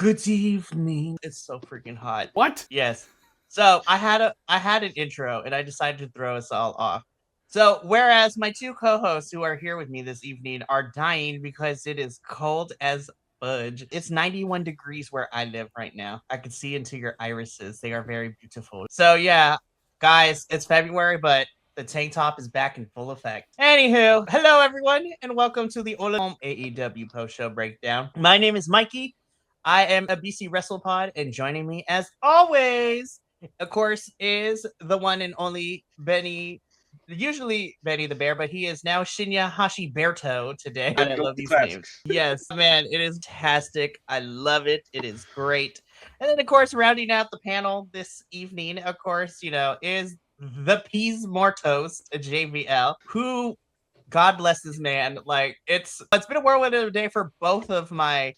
Good evening. It's so freaking hot. What? Yes. So I had an intro and I decided to throw us all off. So whereas my two co-hosts who are here with me this evening are dying because it is cold as fudge. It's 91 degrees where I live right now. I can see into your irises. They are very beautiful. So yeah, guys, it's February, but the tank top is back in full effect. Anywho, hello everyone, and welcome to the AEW Post-Show Breakdown. My name is Mikey. I am a BC Wrestle Pod, and joining me, as always, of course, is the one and only Benny. Usually Benny the Bear, but he is now Shinya Hashiberto today. I love these names. Yes, man, it is fantastic. I love it. It is great. And then, of course, rounding out the panel this evening, of course, is the Peas Mortos, JVL, who, God bless this man. Like, it's been a whirlwind of a day for both of my,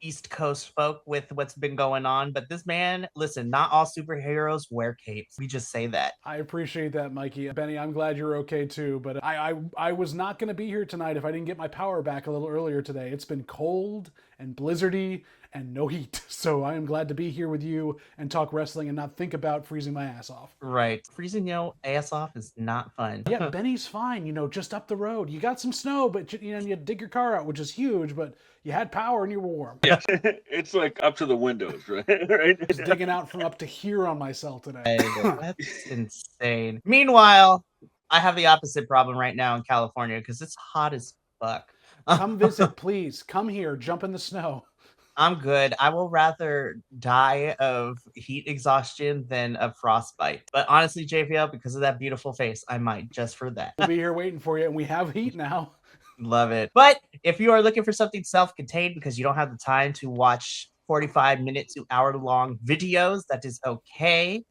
East Coast folk with what's been going on. But this man, listen, not all superheroes wear capes. We just say that. I appreciate that, Mikey. Benny, I'm glad you're okay too, but I was not going to be here tonight if I didn't get my power back a little earlier today. It's been cold and blizzardy and no heat. So I am glad to be here with you and talk wrestling and not think about freezing my ass off. Right. Freezing your ass off is not fun. Yeah, Benny's fine, just up the road. You got some snow, but you dig your car out, which is huge, but you had power and you were warm. Yeah, it's like up to the windows, right? Right? I was digging out from up to here on my cell today. That's insane. Meanwhile, I have the opposite problem right now in California because it's hot as fuck. Come visit, please. Come here. Jump in the snow. I'm good. I will rather die of heat exhaustion than of frostbite. But honestly, JVL, because of that beautiful face, I might just for that. We'll be here waiting for you, and we have heat now. Love it. But if you are looking for something self-contained because you don't have the time to watch 45-minute to hour-long videos, that is okay.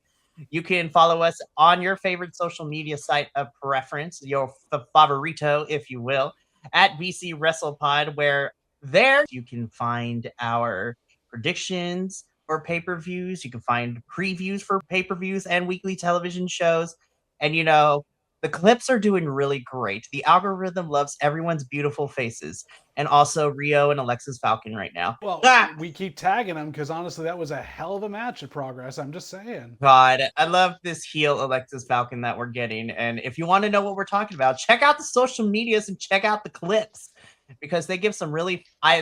You can follow us on your favorite social media site of preference, your favorito, if you will, at BC Wrestle Pod, where there you can find our predictions for pay-per-views. You can find previews for pay-per-views and weekly television shows. And the clips are doing really great. The algorithm loves everyone's beautiful faces. And also Rio and Alexis Falcon right now. Well, we keep tagging them because honestly, that was a hell of a match at Progress. I'm just saying. God, I love this heel Alexis Falcon that we're getting. And if you want to know what we're talking about, check out the social medias and check out the clips. Because they give some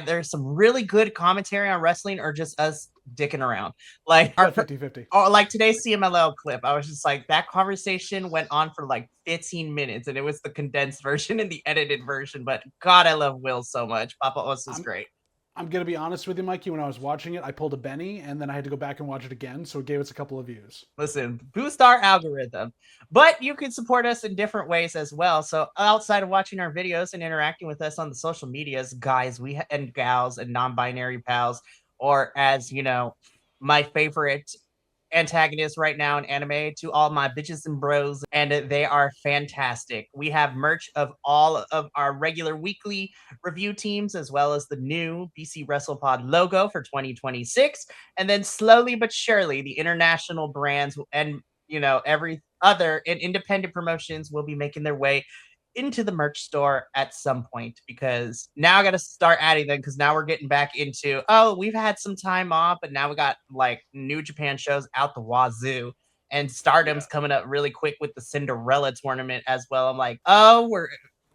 there's some really good commentary on wrestling or just us dicking around. Like our 50-50. Or like today's CMLL clip. I was just like, that conversation went on for like 15 minutes and it was the condensed version and the edited version. But God, I love Will so much. Papa Os is great. I'm going to be honest with you, Mikey. When I was watching it, I pulled a Benny and then I had to go back and watch it again. So it gave us a couple of views. Listen, boost our algorithm. But you can support us in different ways as well. So outside of watching our videos and interacting with us on the social medias, guys, and gals and non-binary pals, or as, my favorite antagonist right now in anime, to all my bitches and bros, and they are fantastic. We have merch of all of our regular weekly review teams, as well as the new BC Wrestle Pod logo for 2026, and then slowly but surely the international brands and every other independent promotions will be making their way into the merch store at some point, because now I got to start adding them, because now we're getting back into, we've had some time off, but now we got like New Japan shows out the wazoo, and Stardom's coming up really quick with the Cinderella tournament as well. I'm like,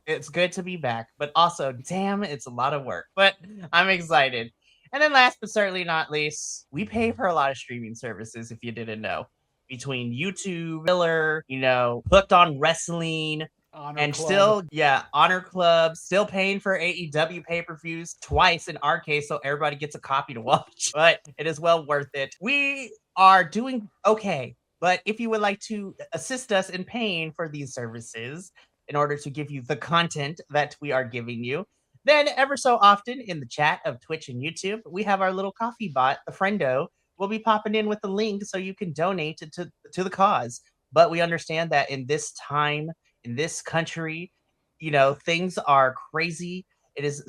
it's good to be back, but also, damn, it's a lot of work, but I'm excited. And then last but certainly not least, we pay for a lot of streaming services, if you didn't know, between YouTube, Miller, Hooked on Wrestling, Honor Club. Still, Honor Club, still paying for AEW pay-per-views twice in our case, so everybody gets a copy to watch. But it is well worth it. We are doing okay, but if you would like to assist us in paying for these services in order to give you the content that we are giving you, then ever so often in the chat of Twitch and YouTube, we have our little coffee bot, the Friendo, will be popping in with the link so you can donate to the cause. But we understand that in this time, in this country, things are crazy.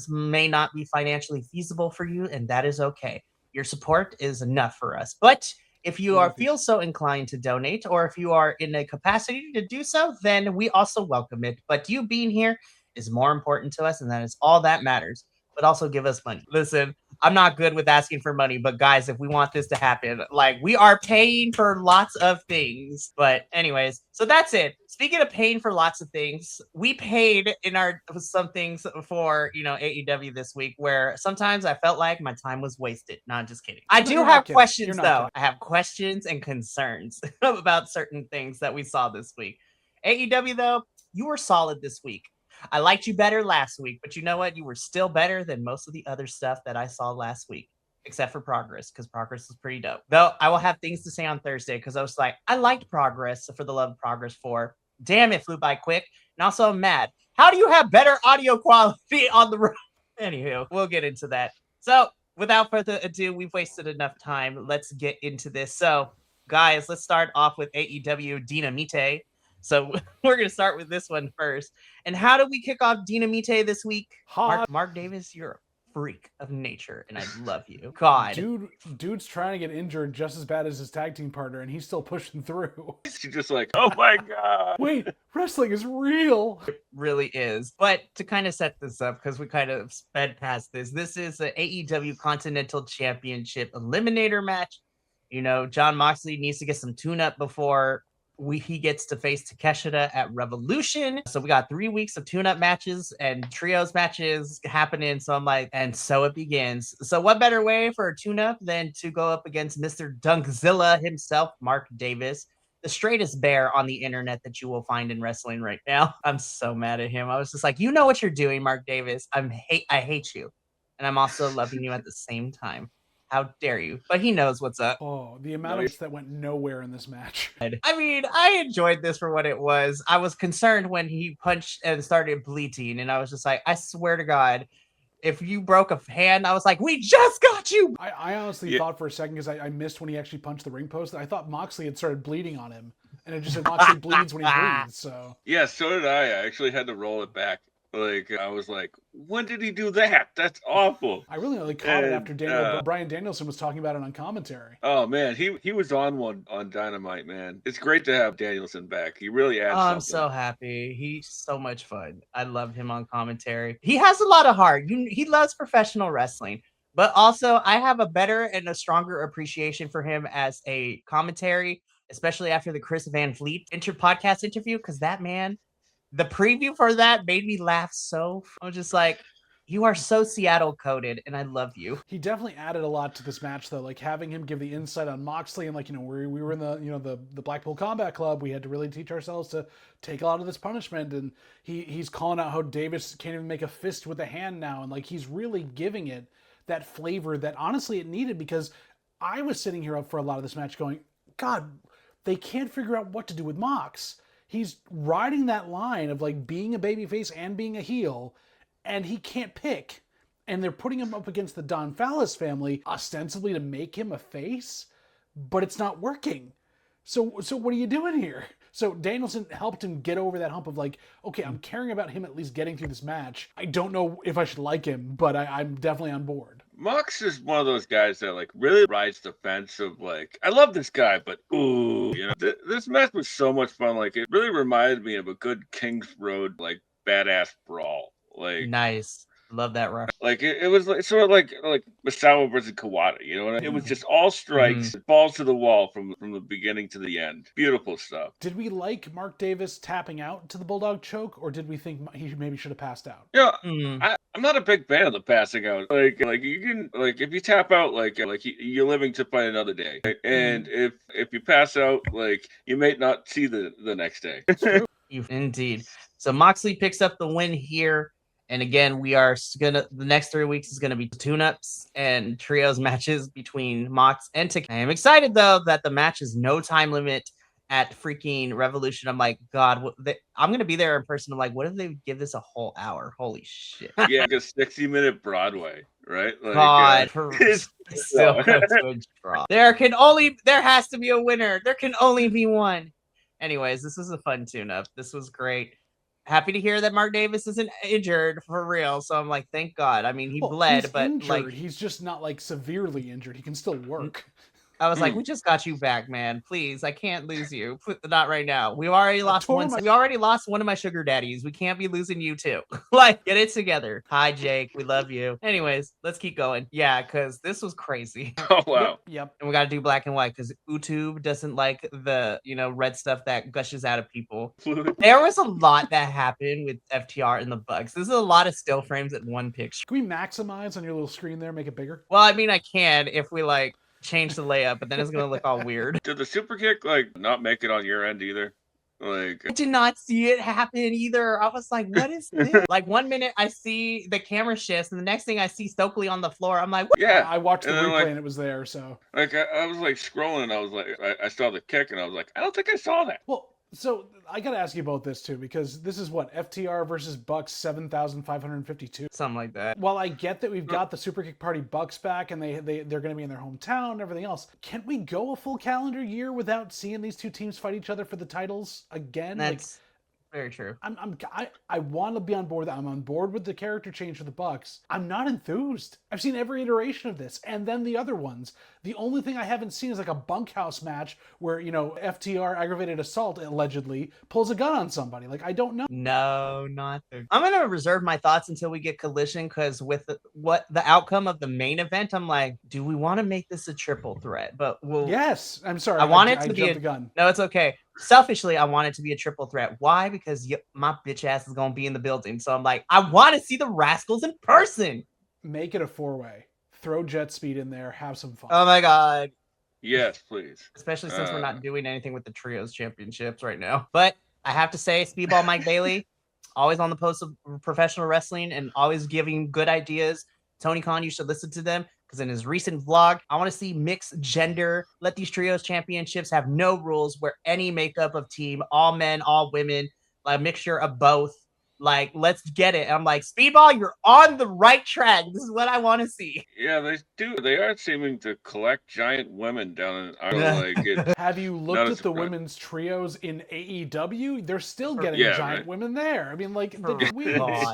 May not be financially feasible for you, and that is okay. Your support is enough for us. But if you feel so inclined to donate, or if you are in a capacity to do so, then we also welcome it. But you being here is more important to us, and that is all that matters. But also give us money. Listen, I'm not good with asking for money, but guys, if we want this to happen, like we are paying for lots of things. But anyways, so that's it. Speaking of paying for lots of things, we paid in our some things for AEW this week, where sometimes I felt like my time was wasted. Not just kidding. I do have questions though. I have questions and concerns about certain things that we saw this week. AEW though, you were solid this week. I liked you better last week, but you know what? You were still better than most of the other stuff that I saw last week, except for Progress, because Progress was pretty dope. Though I will have things to say on Thursday, because I was like, I liked Progress for the love of Progress 4. Damn, it flew by quick. And also, I'm mad. How do you have better audio quality on the road? Anywho, we'll get into that. So, without further ado, we've wasted enough time. Let's get into this. So, guys, let's start off with AEW Dynamite. So we're going to start with this one first. And how do we kick off Dynamite this week? Mark Davis, you're a freak of nature, and I love you. God. Dude's trying to get injured just as bad as his tag team partner, and he's still pushing through. She's just like, oh my God. Wait, wrestling is real. It really is. But to kind of set this up, because we kind of sped past this is an AEW Continental Championship Eliminator match. Jon Moxley needs to get some tune-up before he gets to face Takeshita at Revolution. So we got 3 weeks of tune-up matches and trios matches happening. So I'm like, and so it begins. So what better way for a tune-up than to go up against Mr. Dunkzilla himself, Mark Davis, the straightest bear on the internet that you will find in wrestling right now. I'm so mad at him. I was just like, you know what you're doing, Mark Davis. I hate you. And I'm also loving you at the same time. How dare you? But he knows what's up. Oh, the amount of that went nowhere in this match. I mean, I enjoyed this for what it was. I was concerned when he punched and started bleeding, and I was just like, I swear to God, if you broke a hand, I was like, we just got you. I honestly thought for a second, because I missed when he actually punched the ring post, I thought Moxley had started bleeding on him, and it just said Moxley bleeds when he bleeds. So yeah, so did I. I actually had to roll it back. Like, I was like, when did he do that? That's awful. I really only caught it after Bryan Danielson was talking about it on commentary. Oh, man. He was on one on Dynamite, man. It's great to have Danielson back. He really adds something. I'm so happy. He's so much fun. I love him on commentary. He has a lot of heart. He loves professional wrestling. But also, I have a better and a stronger appreciation for him as a commentary, especially after the Chris Van Vliet podcast interview, because that man... The preview for that made me laugh so. I was just like, you are so Seattle coded, and I love you. He definitely added a lot to this match, though. Like having him give the insight on Moxley, and we were in the Blackpool Combat Club. We had to really teach ourselves to take a lot of this punishment, and he's calling out how Davis can't even make a fist with a hand now, and like he's really giving it that flavor that honestly it needed, because I was sitting here for a lot of this match going, God, they can't figure out what to do with Mox. He's riding that line of like being a babyface and being a heel, and he can't pick. And they're putting him up against the Don Fallis family, ostensibly to make him a face, but it's not working. So what are you doing here? So Danielson helped him get over that hump of like, okay, I'm caring about him at least getting through this match. I don't know if I should like him, but I'm definitely on board. Mox is one of those guys that like really rides the fence of like, I love this guy, but ooh, this match was so much fun. Like it really reminded me of a good Kings Road like badass brawl. Like nice. Love that reference. Like it was like sort of like Misawa versus Kawada, It was just all strikes, balls to the wall from the beginning to the end. Beautiful stuff. Did we like Mark Davis tapping out to the Bulldog choke, or did we think he maybe should have passed out? I'm not a big fan of the passing out. Like you can if you tap out like you're living to fight another day, and if you pass out, like you may not see the next day. Indeed. So Moxley picks up the win here. And again, the next 3 weeks is gonna be tune-ups and trios matches between Mox and Takeshita. I am excited though that the match is no time limit at freaking Revolution. I'm like, God, I'm gonna be there in person. I'm like, what if they give this a whole hour? Holy shit! Yeah, like a 60-minute Broadway, right? Like, God, still to draw. There has to be a winner. There can only be one. Anyways, this was a fun tune-up. This was great. Happy to hear that Mark Davis isn't injured for real. So I'm like, thank God. I mean, he bled, but injured. He's just not like severely injured. He can still work. I was like, we just got you back, man. Please, I can't lose you. Not right now. We already lost one. We already lost one of my sugar daddies. We can't be losing you too. Like, get it together. Hi, Jake. We love you. Anyways, let's keep going. Yeah, because this was crazy. Oh, wow. Yep. And we got to do black and white because YouTube doesn't like the, red stuff that gushes out of people. There was a lot that happened with FTR and the Bucks. This is a lot of still frames at one picture. Can we maximize on your little screen there, make it bigger? Well, I mean, I can if we change the layup, but then it's gonna look all weird. Did the super kick not make it on your end either? I did not see it happen either. I was like, what is this? Like 1 minute I see the camera shifts, and the next thing I see Stokely on the floor. I'm like, what? Yeah, I watched the replay and it was there. So I was scrolling, and I was like, I saw the kick, and I was like, I don't think I saw that. Well, so I got to ask you about this too, because this is what FTR versus Bucks 7,552, something like that. While I get that we've got the Super Kick Party Bucks back, and they're going to be in their hometown and everything else, can we go a full calendar year without seeing these two teams fight each other for the titles again? That's very true. I want to be on board. I'm on board with the character change for the Bucks. I'm not enthused. I've seen every iteration of this, and then the other ones. The only thing I haven't seen is like a bunkhouse match where FTR aggravated assault allegedly pulls a gun on somebody. Like, I don't know. No, not there. I'm gonna reserve my thoughts until we get Collision, because with what the outcome of the main event, I'm like, do we want to make this a triple threat? But yes, I'm sorry. I want it to be the gun. No, it's okay. Selfishly, I want it to be a triple threat. Why? Because my bitch ass is gonna be in the building. So I'm like, I want to see the Rascals in person. Make it a 4-way. Throw Jet Speed in there. Have some fun. Oh my god. Yes, please. Especially since we're not doing anything with the trios championships right now. But I have to say, Speedball Mike Bailey, always on the post of professional wrestling and always giving good ideas. Tony Khan, you should listen to them. Because in his recent vlog, I want to see mixed gender. Let these trios championships have no rules, where any makeup of team, all men, all women, like a mixture of both. Like, let's get it. And I'm like, Speedball, you're on the right track. This is what I want to see. Yeah, they do. They are seeming to collect giant women down in Ireland. Have you looked at the women's trios in AEW? They're still getting giant women there. I mean, like,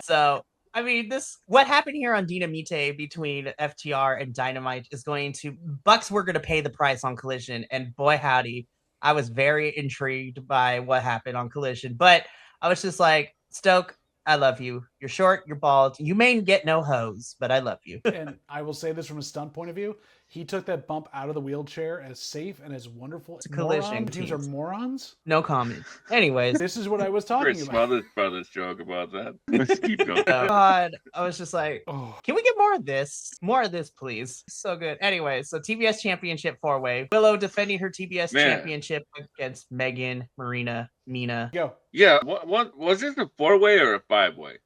so. I mean, what happened here on Dynamite between FTR and Dynamite is going to Bucks were going to pay the price on Collision, and boy howdy, I was very intrigued by what happened on Collision. But I was just like, Stoke, I love you. You're short, you're bald. You may get no hose, but I love you. And I will say this from a stunt point of view. He took that bump out of the wheelchair as safe and as wonderful. It's a Collision. Teams are morons? No comment. Anyways. This is what I was talking about. Chris Brothers joke about that. Let's keep going. Oh, God. I was just like, can we get more of this? More of this, please. So good. Anyway, so TBS Championship 4-way. Willow defending her TBS Championship against Megan, Marina, Mina. Go. Yeah, what was this a 4-way or a 5-way?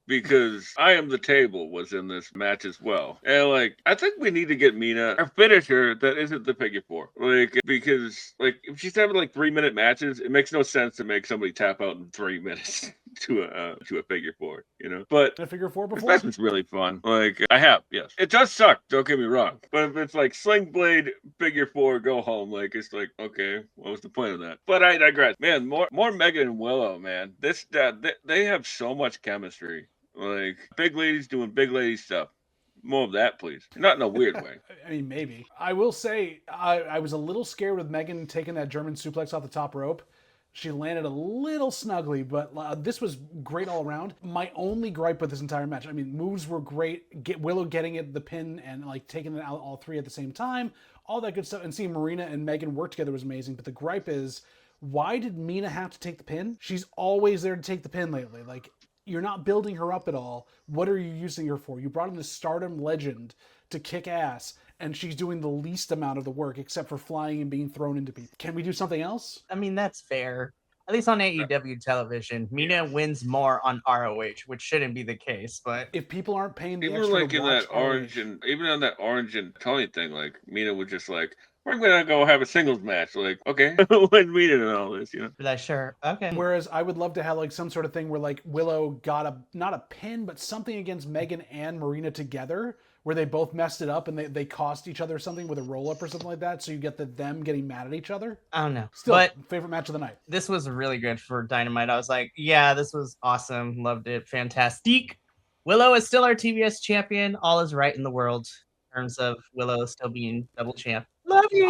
Because I Am the Table was in this match as well. And, I think we need to get Mina a finisher that isn't the figure 4. Because, if she's having, 3-minute matches, it makes no sense to make somebody tap out in 3 minutes to a figure 4, But a figure 4 before? This match was really fun. I have, yes. It does suck, don't get me wrong. But if it's Sling Blade, figure 4, go home, it's okay, what was the point of that? But I digress. Man, more Megan and Willow, man. They have so much chemistry. Big ladies doing big lady stuff. More of that, please. Not in a weird way. I mean, maybe. I will say, I was a little scared with Megan taking that German suplex off the top rope. She landed a little snugly, but this was great all around. My only gripe with this entire match, I mean, moves were great. Willow getting it the pin and taking it out all three at the same time, all that good stuff. And seeing Marina and Megan work together was amazing. But the gripe is, why did Mina have to take the pin? She's always there to take the pin lately. You're not building her up at all. What are you using her for? You brought in the Stardom legend to kick ass, and she's doing the least amount of the work except for flying and being thrown into people. Can we do something else? I mean, that's fair. At least on AEW television, Mina wins more on ROH, which shouldn't be the case. But if people aren't paying the extra extra in that orange and even on that orange and Tony thing, Mina was just we're gonna go have a singles match. Okay, when Mina and all this, sure, okay. Whereas I would love to have some sort of thing where Willow got not a pin, but something against Megan and Marina together, where they both messed it up and they cost each other something with a roll up or something like that. So you get them getting mad at each other. I don't know. Still, but favorite match of the night. This was really good for Dynamite. I was like, yeah, this was awesome. Loved it. Fantastic. Willow is still our TBS champion. All is right in the world in terms of Willow still being double champ. Love you.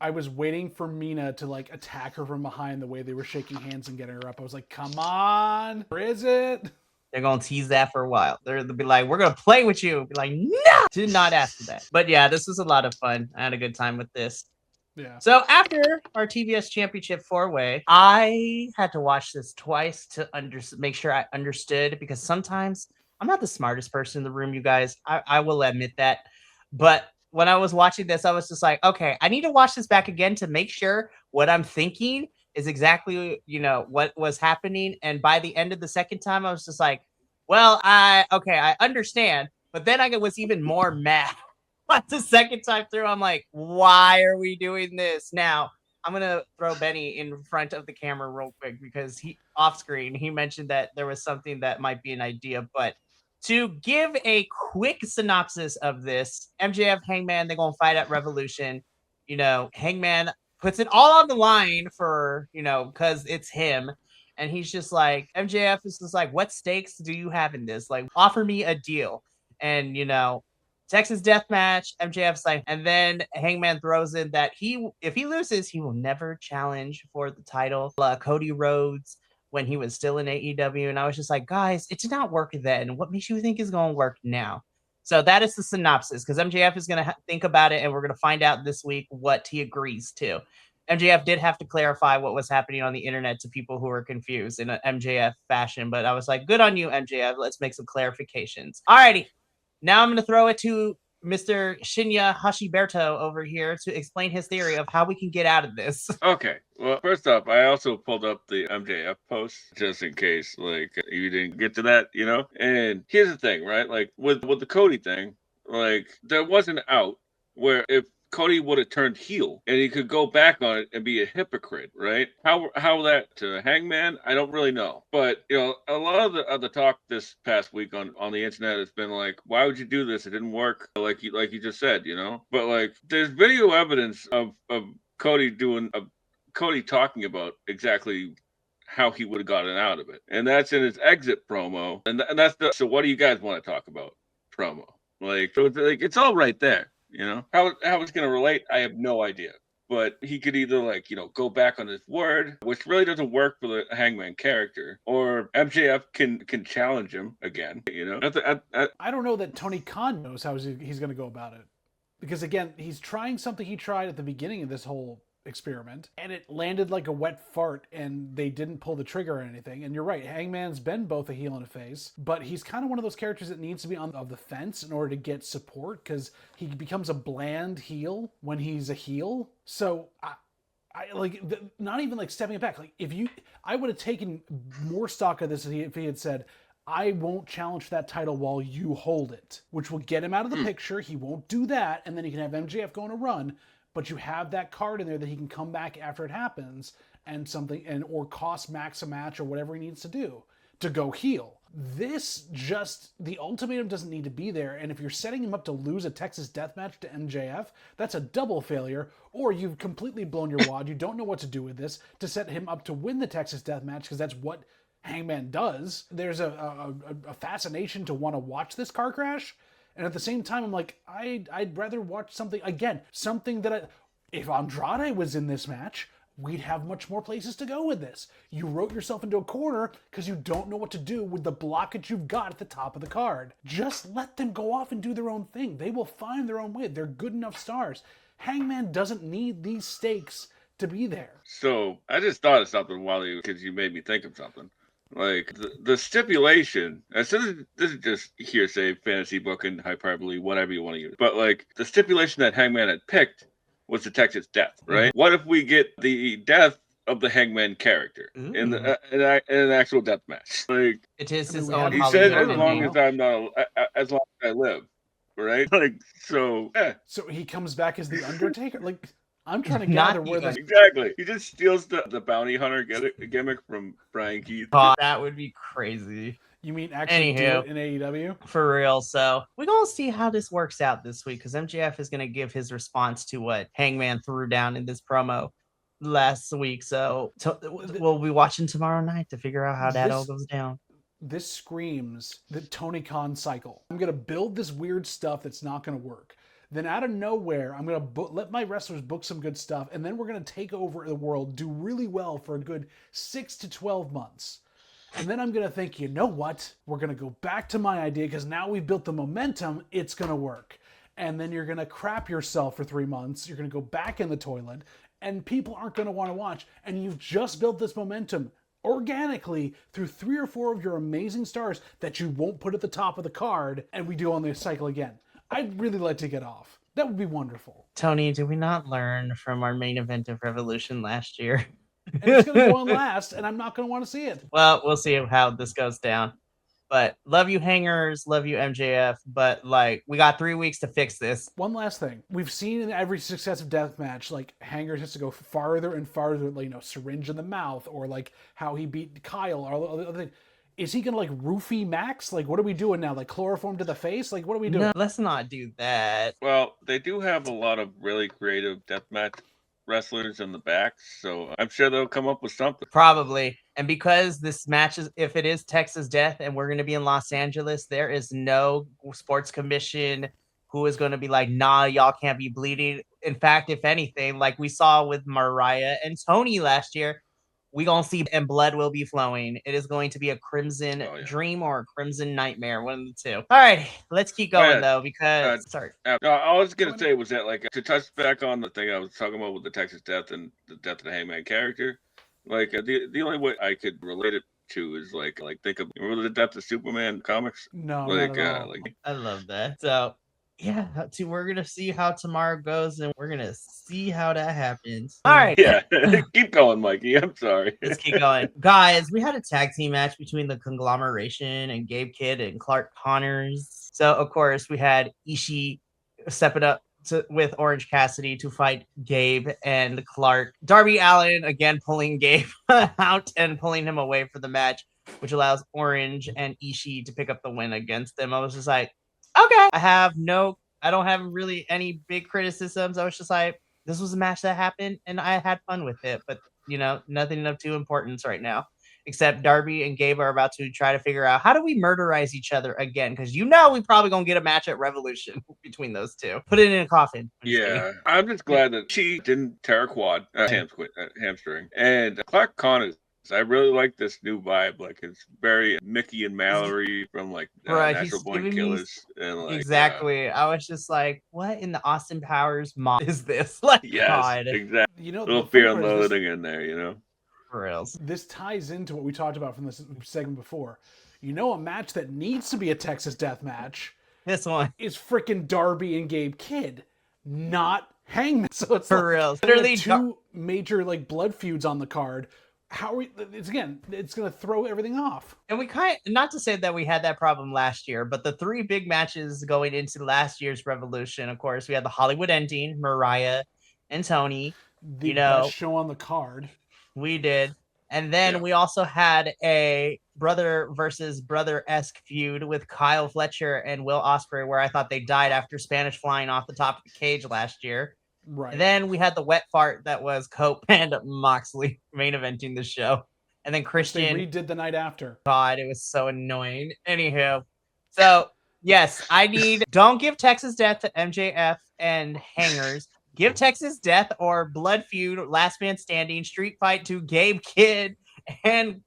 I was waiting for Mina to like attack her from behind the way they were shaking hands and getting her up. I was like, come on, where is it? They're gonna tease that for a while. They'll be like, "We're gonna play with you." Be like, "No!" Did not ask for that. But yeah, this was a lot of fun. I had a good time with this. Yeah. So after our TBS Championship 4-way, I had to watch this twice to make sure I understood, because sometimes I'm not the smartest person in the room, you guys. I will admit that. But when I was watching this, I was just like, okay, I need to watch this back again to make sure what I'm thinking is exactly, what was happening. And by the end of the second time, I was just like, well, I understand. But then I was even more mad. But the second time through, I'm like, why are we doing this? Now, I'm going to throw Benny in front of the camera real quick, because off screen, he mentioned that there was something that might be an idea. But to give a quick synopsis of this, MJF, Hangman, they're going to fight at Revolution. Hangman puts it all on the line for, because it's him. And he's just like, MJF is just like, what stakes do you have in this? Like, offer me a deal. And, Texas death match, MJF's like, and then Hangman throws in that if he loses, he will never challenge for the title. Cody Rhodes, when he was still in AEW. And I was just like, guys, it did not work then. What makes you think is going to work now? So that is the synopsis, because MJF is going to think about it, and we're going to find out this week what he agrees to. MJF did have to clarify what was happening on the internet to people who were confused in an MJF fashion, but I was like, good on you, MJF. Let's make some clarifications. Alrighty. Now I'm going to throw it to Mr. Shinya Hashiberto over here to explain his theory of how we can get out of this. Okay. Well, first off, I also pulled up the MJF post just in case, you didn't get to that, And here's the thing, right? Like, with the Cody thing, there was an out where if Cody would have turned heel and he could go back on it and be a hypocrite, right? How that to Hangman, I don't really know. But a lot of the talk this past week on the internet has been like, why would you do this? It didn't work, like you just said, But there's video evidence of Cody talking about exactly how he would have gotten out of it, and that's in his exit promo, and that's so what do you guys want to talk about promo? It's all right there. How it's going to relate, I have no idea. But he could either go back on his word, which really doesn't work for the Hangman character, or MJF can challenge him again. I don't know that Tony Khan knows how he's going to go about it, because again, he's trying something he tried at the beginning of this whole experiment, and it landed like a wet fart, and they didn't pull the trigger or anything. And you're right, Hangman's been both a heel and a face, but he's kind of one of those characters that needs to be on the fence in order to get support, because he becomes a bland heel when he's a heel. So not even stepping it back. I would have taken more stock of this if he had said, I won't challenge for that title while you hold it, which will get him out of the picture. He won't do that, and then he can have MJF go on a run. But you have that card in there that he can come back after it happens or cost Max a match or whatever he needs to do to go heel. The ultimatum doesn't need to be there. And if you're setting him up to lose a Texas death match to MJF, that's a double failure. Or you've completely blown your wad. You don't know what to do with this to set him up to win the Texas death match, because that's what Hangman does. There's a fascination to want to watch this car crash. And at the same time, I'm like, I'd rather watch something that if Andrade was in this match, we'd have much more places to go with this. You wrote yourself into a corner because you don't know what to do with the blockage you've got at the top of the card. Just let them go off and do their own thing. They will find their own way. They're good enough stars. Hangman doesn't need these stakes to be there. So I just thought of something because you made me think of something. The stipulation, this is just hearsay, fantasy booking, hyperbole, whatever you want to use. But the stipulation that Hangman had picked was the Texas death, right? Mm-hmm. What if we get the death of the Hangman character in an actual death match? It is his own. He said, as long as I live, right? So. Yeah. So he comes back as the Undertaker, I'm trying to gather where this... Exactly. He just steals the bounty hunter gimmick from Brian Keith. Oh, that would be crazy. You mean actually do it in AEW? For real. So we're going to see how this works out this week, because MJF is going to give his response to what Hangman threw down in this promo last week. So we'll be watching tomorrow night to figure out how that all goes down. This screams the Tony Khan cycle. I'm going to build this weird stuff that's not going to work. Then out of nowhere, I'm going to let my wrestlers book some good stuff, and then we're going to take over the world, do really well for a good 6 to 12 months. And then I'm going to think, you know what? We're going to go back to my idea because now we've built the momentum. It's going to work. And then you're going to crap yourself for 3 months. You're going to go back in the toilet and people aren't going to want to watch. And you've just built this momentum organically through 3 or 4 of your amazing stars that you won't put at the top of the card. And we do on the cycle again. I'd really like to get off. That would be wonderful. Tony, did we not learn from our main event of Revolution last year? And it's going to go on last, and I'm not going to want to see it. Well, we'll see how this goes down. But love you, Hangers. Love you, MJF. But, like, we got 3 weeks to fix this. One last thing. We've seen in every successive death match, like, Hangers has to go farther and farther, like, syringe in the mouth, or, like, how he beat Kyle, or other thing. Is he going to, like, roofie Max? Like, what are we doing now? Like, chloroform to the face? Like, what are we doing? No, let's not do that. Well, they do have a lot of really creative deathmatch wrestlers in the back, so I'm sure they'll come up with something. Probably. And because this match is, if it is Texas Death and we're going to be in Los Angeles, there is no sports commission who is going to be like, nah, y'all can't be bleeding. In fact, if anything, like we saw with Mariah and Tony last year, we gonna see and blood will be flowing. It is going to be a crimson dream or a crimson nightmare, one of the two. All right, let's keep going though, because sorry. No, I was gonna say was that, like, to touch back on the thing I was talking about with the Texas Death and the Death of the Hangman character. Like, the only way I could relate it to is like think of, remember the Death of Superman comics? No, like not at all. like I love that. So yeah, we're gonna see how tomorrow goes, and we're gonna see how that happens. All right, yeah. Keep going, Mikey. I'm sorry. Let's keep going, guys. We had a tag team match between the Conglomeration and Gabe Kidd and Clark Connors. So of course we had Ishii stepping up with Orange Cassidy to fight Gabe and Clark. Darby Allin again pulling Gabe out and pulling him away for the match, which allows Orange and Ishii to pick up the win against them. I was just like, okay. I don't have really any big criticisms. I was just like, this was a match that happened and I had fun with it, but nothing of too importance right now, except Darby and Gabe are about to try to figure out how do we murderize each other again? Because we probably gonna get a match at Revolution between those two. Put it in a coffin. Yeah, I'm just glad that she didn't tear a quad, hamstring. And Clark Connors, I really like this new vibe. Like, it's very Mickey and Mallory from like Natural Born Killers. And like, exactly. I was just like, what in the Austin Powers mod is this? Like, yes, God. Exactly. A little fear and loathing in there, For reals. This ties into what we talked about from this segment before. A match that needs to be a Texas Death match. This one is freaking Darby and Gabe Kidd, not Hangman. So it's for real. Literally two major like blood feuds on the card. It's going to throw everything off. And we not to say that we had that problem last year, but the 3 big matches going into last year's Revolution, of course, we had the Hollywood ending, Mariah and Tony. The best show on the card. We did. And then we also had a brother versus brother-esque feud with Kyle Fletcher and Will Ospreay, where I thought they died after Spanish flying off the top of the cage last year. Right. And then we had the wet fart that was Cope and Moxley main eventing the show. And then Christian they redid the night after. God, it was so annoying. Anywho, so yes, don't give Texas Death to MJF and Hangers. Give Texas Death or Blood Feud, Last Man Standing, Street Fight to Gabe Kidd and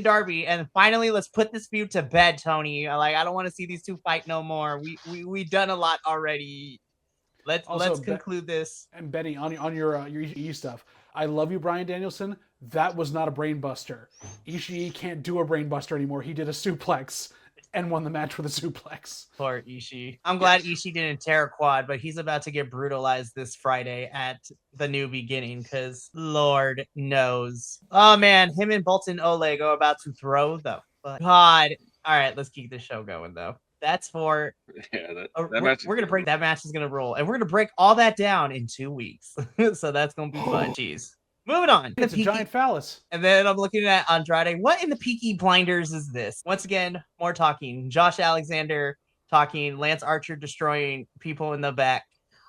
Darby. And finally, let's put this feud to bed, Tony. Like, I don't want to see these two fight no more. We done a lot already. Let's conclude this. And Benny, on your E stuff, I love you, Bryan Danielson. That was not a brain buster. Ishii can't do a brain buster anymore. He did a suplex and won the match with a suplex. Poor Ishii. I'm glad Ishii didn't tear a quad, but he's about to get brutalized this Friday at the New Beginning because Lord knows. Oh man, him and Bolton Oleg are about to throw the fuck. God. All right, let's keep the show going though. That's for we're gonna break that match is gonna roll, and we're gonna break all that down in 2 weeks. So that's gonna be fun. Jeez. Moving on. It's a giant phallus. And then I'm looking at Andrade. What in the Peaky Blinders is this? Once again, more talking. Josh Alexander talking. Lance Archer destroying people in the back.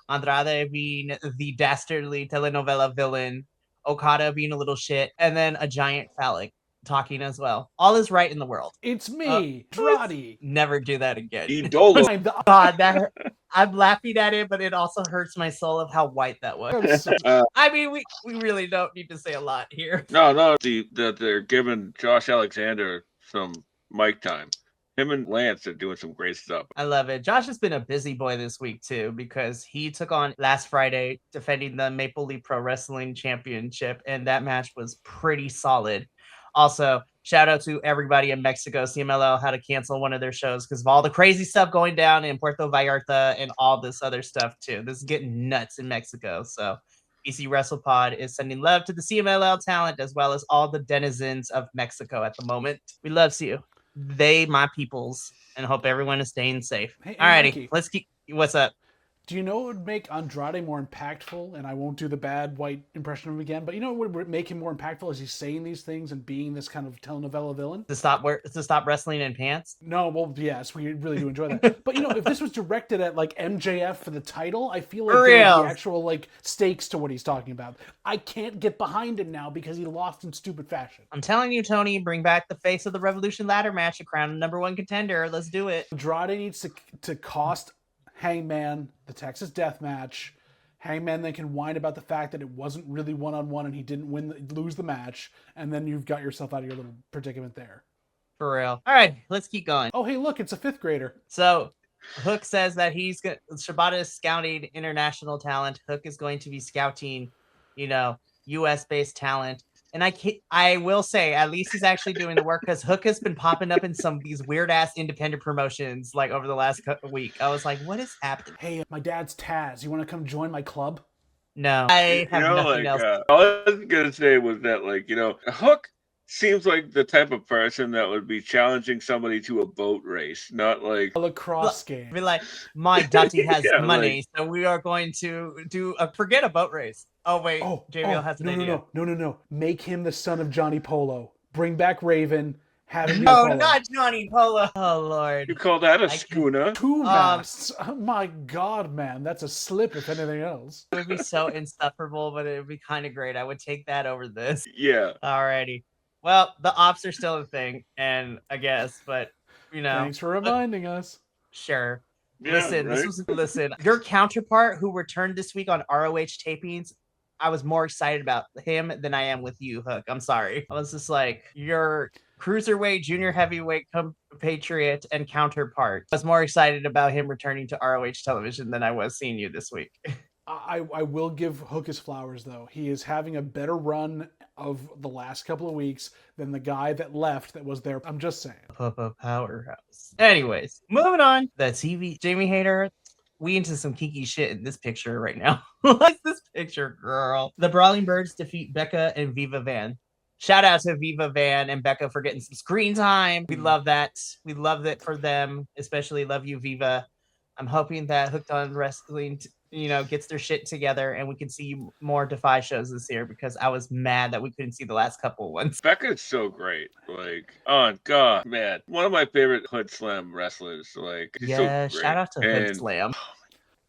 Andrade being the dastardly telenovela villain. Okada being a little shit. And then a giant phallic talking as well. All is right in the world. It's me, Andrade. Never do that again. Idolo. God, I'm laughing at it, but it also hurts my soul of how white that was. I mean, we really don't need to say a lot here. No, that they're giving Josh Alexander some mic time. Him and Lance are doing some great stuff. I love it. Josh has been a busy boy this week too, because he took on last Friday defending the Maple Leaf Pro Wrestling Championship, and that match was pretty solid. Also, shout out to everybody in Mexico. CMLL had to cancel one of their shows because of all the crazy stuff going down in Puerto Vallarta and all this other stuff too. This is getting nuts in Mexico. So BC Wrestle Pod is sending love to the CMLL talent as well as all the denizens of Mexico at the moment. We love you. They my peoples, and hope everyone is staying safe. Hey, Alrighty, Mikey, let's keep. What's up? do you know what would make Andrade more impactful? And I won't do the bad white impression of him again, but you know what would make him more impactful as he's saying these things and being this kind of telenovela villain? To stop wrestling in pants? No, well, yes, we really do enjoy that. But you know, if this was directed at like MJF for the title, I feel like there would be actual like stakes to what he's talking about. I can't get behind him now because he lost in stupid fashion. I'm telling you, Tony, bring back the face of the Revolution ladder match to crown number one contender. Let's do it. Andrade needs to cost Hangman the Texas Death Match. Hangman then can whine about the fact that it wasn't really one-on-one and he didn't lose the match, and then you've got yourself out of your little predicament there. For real. All right, let's keep going. Oh, hey, look, it's a fifth grader. So Hook says that Shibata is scouting international talent. Hook is going to be scouting, US-based talent. And I will say, at least he's actually doing the work, because Hook has been popping up in some of these weird ass independent promotions like over the last week. I was like, what is happening? Hey, my dad's Taz. You want to come join my club? No, I have nothing else. All I was gonna say was that, Hook seems like the type of person that would be challenging somebody to a boat race, not like a lacrosse game. Be like, my daddy has money, so we are going to forget a boat race. Oh wait, JBL has an idea. No. Make him the son of Johnny Polo. Bring back Raven. Have him. No, not Johnny Polo. Oh Lord. You call that a schooner? Two masts. Oh my God, man, that's a slip if anything else. It would be so insufferable, but it would be kind of great. I would take that over this. Yeah. Alrighty. Well, the ops are still a thing, and I guess, but Thanks for reminding us. Sure. Yeah, Listen, your counterpart who returned this week on ROH tapings, I was more excited about him than I am with you, Hook. I'm sorry. I was just like, your cruiserweight, junior heavyweight compatriot and counterpart. I was more excited about him returning to ROH television than I was seeing you this week. I will give Hook his flowers, though. He is having a better run of the last couple of weeks than the guy that left that was there. I'm just saying. Powerhouse. Anyways, moving on. The TV, Jamie Hayter. We into some kinky shit in this picture right now. What's this picture, girl? The Brawling Birds defeat Becca and Viva Van. Shout out to Viva Van and Becca for getting some screen time. We love that. We love it for them. Especially love you, Viva. I'm hoping that Hooked on Wrestling, gets their shit together and we can see more Defy shows this year, because I was mad that we couldn't see the last couple ones. Becca's so great. Oh God, man. One of my favorite Hood Slam wrestlers. Yeah, so shout out to Hood Slam.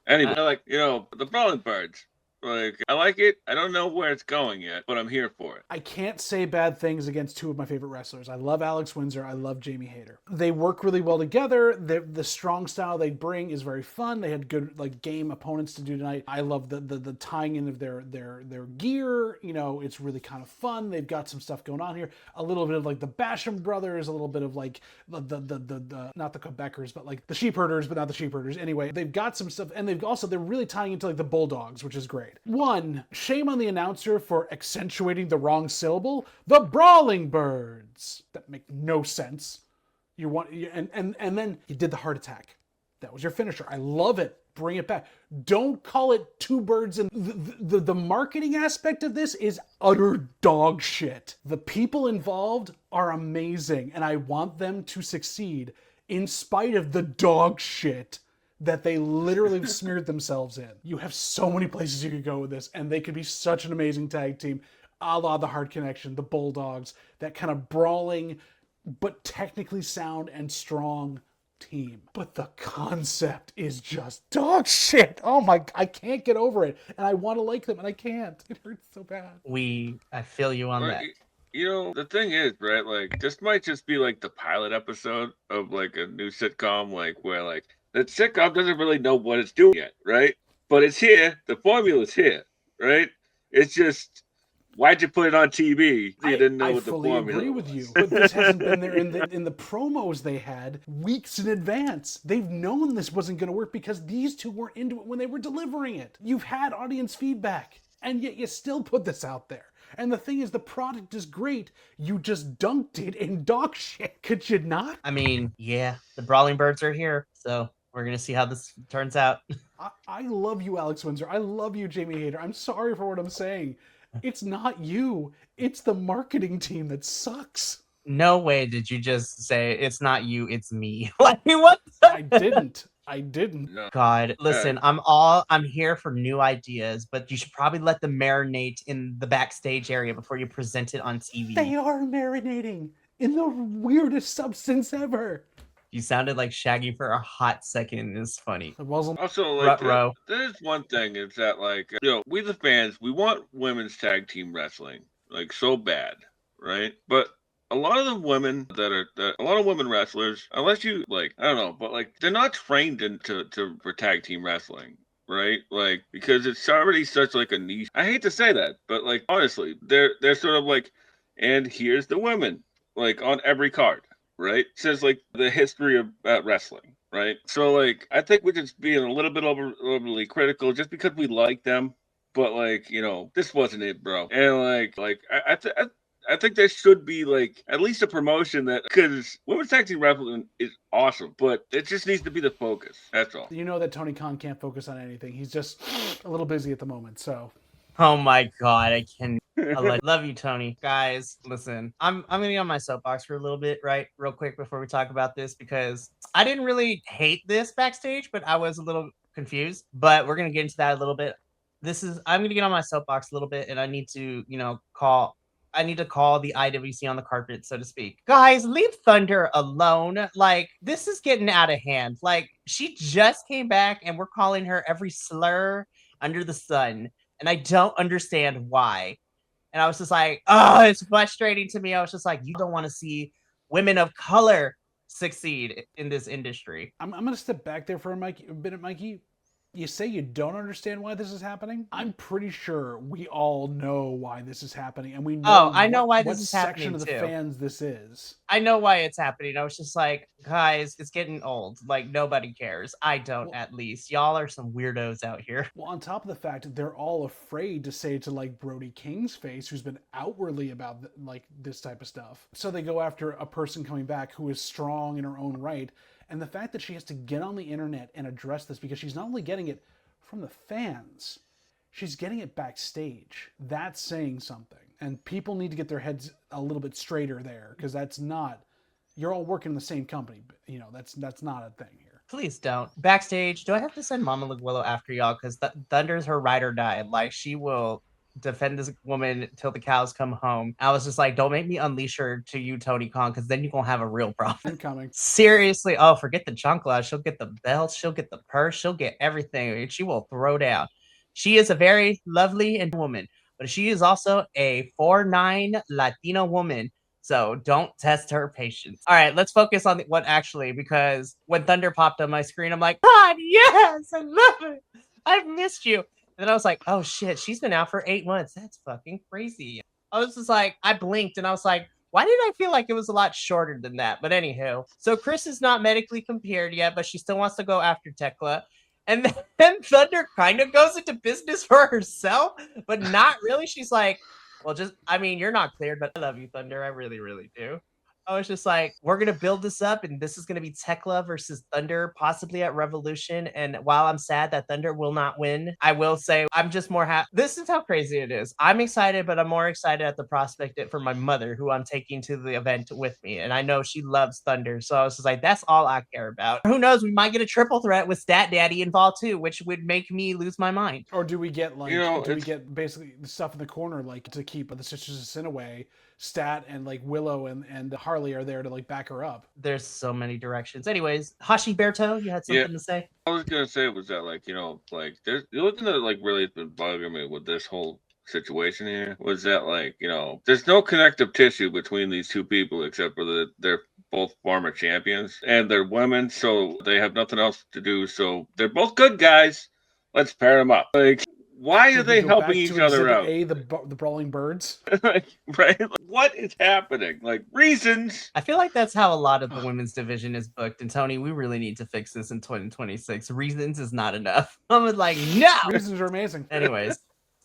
Anyway, the Brawling Birds. I like it. I don't know where it's going yet, but I'm here for it. I can't say bad things against two of my favorite wrestlers. I love Alex Windsor. I love Jamie Hayter. They work really well together. The strong style they bring is very fun. They had good game opponents to do tonight. I love the tying in of their gear. It's really kind of fun. They've got some stuff going on here. A little bit of the Basham brothers. A little bit of the not the Quebecers, but the Sheep Herders, but not the Sheep Herders. Anyway, they've got some stuff, and they're really tying into the Bulldogs, which is great. One, shame on the announcer for accentuating the wrong syllable. The Brawling Birds. That make no sense. And then you did the heart attack. That was your finisher. I love it. Bring it back. Don't call it two birds. And the marketing aspect of this is utter dog shit. The people involved are amazing, and I want them to succeed in spite of the dog shit that they literally smeared themselves in. You have so many places you could go with this, and they could be such an amazing tag team, a la the Hard Connection, the Bulldogs, that kind of brawling, but technically sound and strong team. But the concept is just dog shit. Oh my, I can't get over it. And I want to like them, and I can't. It hurts so bad. I feel you on that. The thing is, right, this might just be the pilot episode of a new sitcom, where The sitcom doesn't really know what it's doing yet, right? But it's here. The formula's here, right? It's just, why'd you put it on TV? You didn't know what the formula was. I fully agree with you, but this hasn't been there in the promos they had weeks in advance. They've known this wasn't going to work because these two weren't into it when they were delivering it. You've had audience feedback, and yet you still put this out there. And the thing is, the product is great. You just dunked it in dog shit. Could you not? I mean, yeah, the Brawling Birds are here, so we're going to see how this turns out. I love you, Alex Windsor. I love you, Jamie Hayter. I'm sorry for what I'm saying. It's not you. It's the marketing team that sucks. No way did you just say it's not you, it's me. Like, what? I didn't. No. God, listen, I'm here for new ideas, but you should probably let them marinate in the backstage area before you present it on TV. They are marinating in the weirdest substance ever. You sounded like Shaggy for a hot second. It's funny. It wasn't. Also, like, Ruh-roh. there's one thing is that, like, we the fans, we want women's tag team wrestling, like, so bad, right? But a lot of the women a lot of women wrestlers, unless you, like, I don't know, but, like, they're not trained for tag team wrestling, right? Like, because it's already such, like, a niche. I hate to say that, but, like, honestly, they're sort of like, and here's the women, like, on every card. Right? Says like the history of wrestling, right? So like I think we're just being a little bit overly critical just because we like them, but like this wasn't it, bro. And like I think there should be like at least a promotion that because women's tag team wrestling is awesome, but it just needs to be the focus. That's all. You know that Tony Khan can't focus on anything. He's just a little busy at the moment. So. Oh my God, I can. I love you, Tony. Guys, listen, I'm gonna be on my soapbox for a little bit, right? Real quick before we talk about this, because I didn't really hate this backstage, but I was a little confused. But we're gonna get into that a little bit. I'm gonna get on my soapbox a little bit, and I need to, call the IWC on the carpet, so to speak. Guys, leave Thunder alone. Like, this is getting out of hand. Like, she just came back, and we're calling her every slur under the sun, and I don't understand why. And I was just like, oh, it's frustrating to me. I was just like, you don't want to see women of color succeed in this industry. I'm going to step back there for a minute, Mikey. You say you don't understand why this is happening? I'm pretty sure we all know why this is happening, and we know. I know why this is happening. What section of the fans this is? I know why it's happening. I was just like, guys, it's getting old. Like nobody cares. I don't, at least. Y'all are some weirdos out here. Well, on top of the fact they're all afraid to say to like Brody King's face, who's been outwardly about like this type of stuff, so they go after a person coming back who is strong in her own right. And the fact that she has to get on the internet and address this because she's not only getting it from the fans, she's getting it backstage. That's saying something. And people need to get their heads a little bit straighter there because that's not, you're all working in the same company. But, that's not a thing here. Please don't. Backstage, do I have to send Mama Willow after y'all? Because Thunder's her ride or die. Like, she will defend this woman till the cows come home. I was just like, don't make me unleash her to you, Tony Khan, because then you're gonna have a real problem. I'm coming. Seriously. Oh, forget the chancla. She'll get the belt, she'll get the purse, she'll get everything. She will throw down. She is a very lovely woman, but she is also a 4'9" Latina woman. So don't test her patience. All right, let's focus on what actually, because when Thunder popped on my screen, I'm like, God, yes, I love it. I've missed you. And then I was like, oh shit, she's been out for 8 months. That's fucking crazy. I was just like, I blinked and I was like, why did I feel like it was a lot shorter than that? But anywho, so Chris is not medically compared yet, but she still wants to go after Tekla. And then Thunder kind of goes into business for herself, but not really. She's like, well, you're not cleared, but I love you, Thunder. I really, really do. I was just like, we're going to build this up, and this is going to be Tekla versus Thunder, possibly at Revolution. And while I'm sad that Thunder will not win, I will say I'm just more happy. This is how crazy it is. I'm excited, but I'm more excited at the prospect for my mother, who I'm taking to the event with me. And I know she loves Thunder. So I was just like, that's all I care about. Who knows? We might get a triple threat with Stat Daddy involved too, which would make me lose my mind. Or do we get we get basically the stuff in the corner, like to keep the Sisters of Sin away? Stat and like Willow and Harley are there to like back her up. There's so many directions. Anyways, Hashiberto, you had something to say? I was gonna say was that there's the only thing that really has been bugging me with this whole situation here was that there's no connective tissue between these two people except for their both former champions, and they're women, so they have nothing else to do. So they're both good guys. Let's pair them up. Like, why So are we they go helping back each to other Exhibit out? A, the Brawling Birds. Like, right? Like, what is happening? Like, reasons. I feel like that's how a lot of the women's division is booked. And Tony, we really need to fix this in 2026. Reasons is not enough. I'm like, no. Reasons are amazing. Anyways,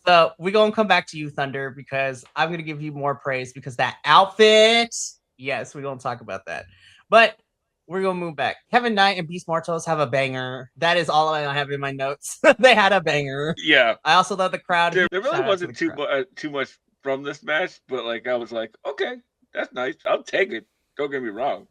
so we're going to come back to you, Thunder, because I'm going to give you more praise because that outfit. Yes, we're going to talk about that. But we're going to move back. Kevin Knight and Beast Mortos have a banger. That is all I have in my notes. They had a banger. Yeah. I also love the crowd. There really wasn't too much from this match, but like I was like, okay, that's nice. I'll take it. Don't get me wrong.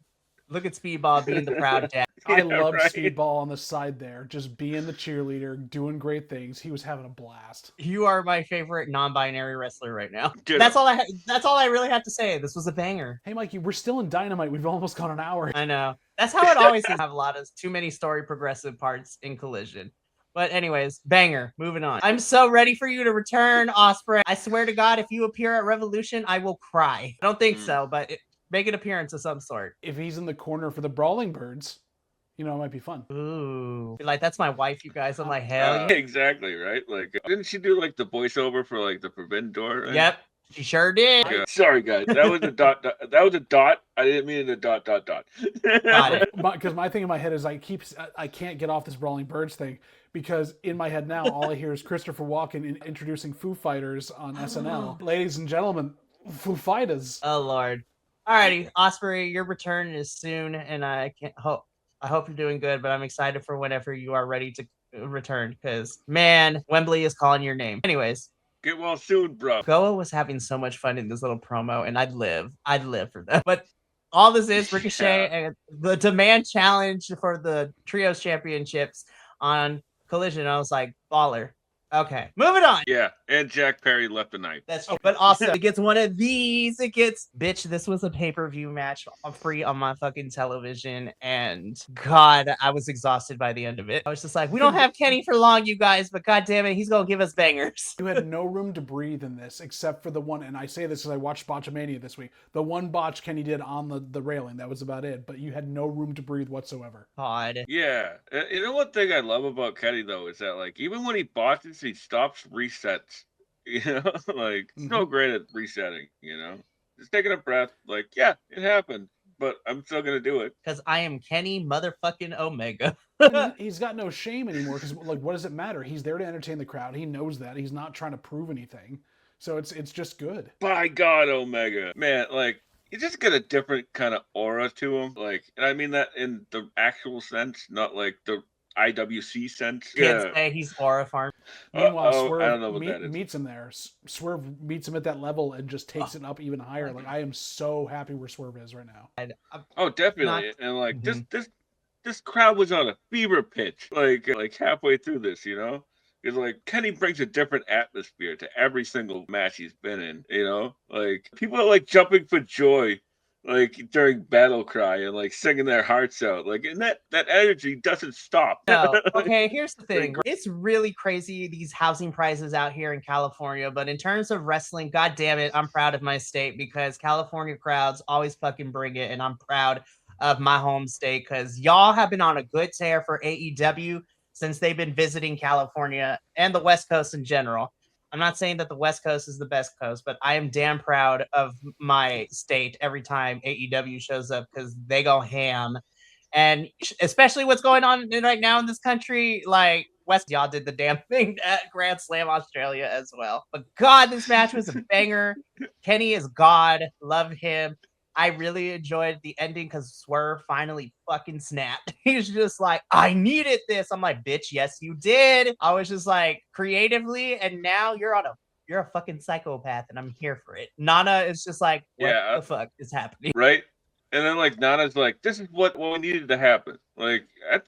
Look at Speedball being the proud dad. I love Speedball on the side there, just being the cheerleader, doing great things. He was having a blast. You are my favorite non-binary wrestler right now. Dude. That's all I really have to say. This was a banger. Hey, Mikey, we're still in Dynamite. We've almost gone an hour. I know. That's how it always is. Have a lot of too many story progressive parts in Collision. But anyways, banger. Moving on. I'm so ready for you to return, Ospreay. I swear to God, if you appear at Revolution, I will cry. I don't think so, but make an appearance of some sort. If he's in the corner for the Brawling Birds, you know, it might be fun. Ooh. Like, that's my wife, you guys. I'm like, hell yeah. Exactly, right? Like, didn't she do like the voiceover for like the Forbidden Door? Right? Yep. She sure did. Sorry, guys. That was a dot. That was a dot. I didn't mean a dot. Got it. Because my thing in my head is I can't get off this Brawling Birds thing because in my head now all I hear is Christopher Walken introducing Foo Fighters on SNL. Ladies and gentlemen, Foo Fighters. Oh Lord. Alrighty, Ospreay, your return is soon, and I hope you're doing good. But I'm excited for whenever you are ready to return because man, Wembley is calling your name. Anyways. Get well soon, bro. Goa was having so much fun in this little promo, and I'd live for that. But all this is Ricochet and the demand challenge for the Trios Championships on Collision. I was like, baller. Okay, moving on. Yeah, and Jack Perry left the night. That's true. But also, it gets one of these. It gets, bitch, this was a pay-per-view match free on my fucking television. And God, I was exhausted by the end of it. I was just like, we don't have Kenny for long, you guys, but God damn it, he's going to give us bangers. You had no room to breathe in this except for the one, and I say this because I watched Botchamania this week. The one botch Kenny did on the railing, that was about it. But you had no room to breathe whatsoever. God. Yeah. You know one thing I love about Kenny, though, is that, like, even when he botches, he stops, resets. You know, like, he's no great at resetting, you know? Just taking a breath, like, yeah, it happened, but I'm still going to do it. Because I am Kenny motherfucking Omega. He's got no shame anymore because, like, what does it matter? He's there to entertain the crowd. He knows that. He's not trying to prove anything. So it's just good. By God, Omega. Man, like, he just got a different kind of aura to him. Like, and I mean that in the actual sense, not like the IWC sense. Kids say he's aura farm. Meanwhile, Swerve I don't know what that is. meets him there. Swerve meets him at that level and just takes it up even higher. Like, I am so happy where Swerve is right now. Oh, definitely. And like this crowd was on a fever pitch, like halfway through this, you know. Because, like, Kenny brings a different atmosphere to every single match he's been in, you know? Like, people are, like, jumping for joy, like, during Battle Cry and, like, singing their hearts out. Like, and that energy doesn't stop. No. Okay, here's the thing. It's really crazy, these housing prices out here in California. But in terms of wrestling, God damn it, I'm proud of my state because California crowds always fucking bring it. And I'm proud of my home state because y'all have been on a good tear for AEW since they've been visiting California and the West Coast in general. I'm not saying that the West Coast is the best coast, but I am damn proud of my state every time AEW shows up because they go ham. And especially what's going on right now in this country, like West, y'all did the damn thing at Grand Slam Australia as well. But God, this match was a banger. Kenny is God. Love him. I really enjoyed the ending because Swerve finally fucking snapped. He's just like, I needed this. I'm like, bitch, yes, you did. I was just like, creatively, and now you're a fucking psychopath, and I'm here for it. Nana is just like, what the fuck is happening? Right? And then, like, Nana's like, this is what needed to happen. Like,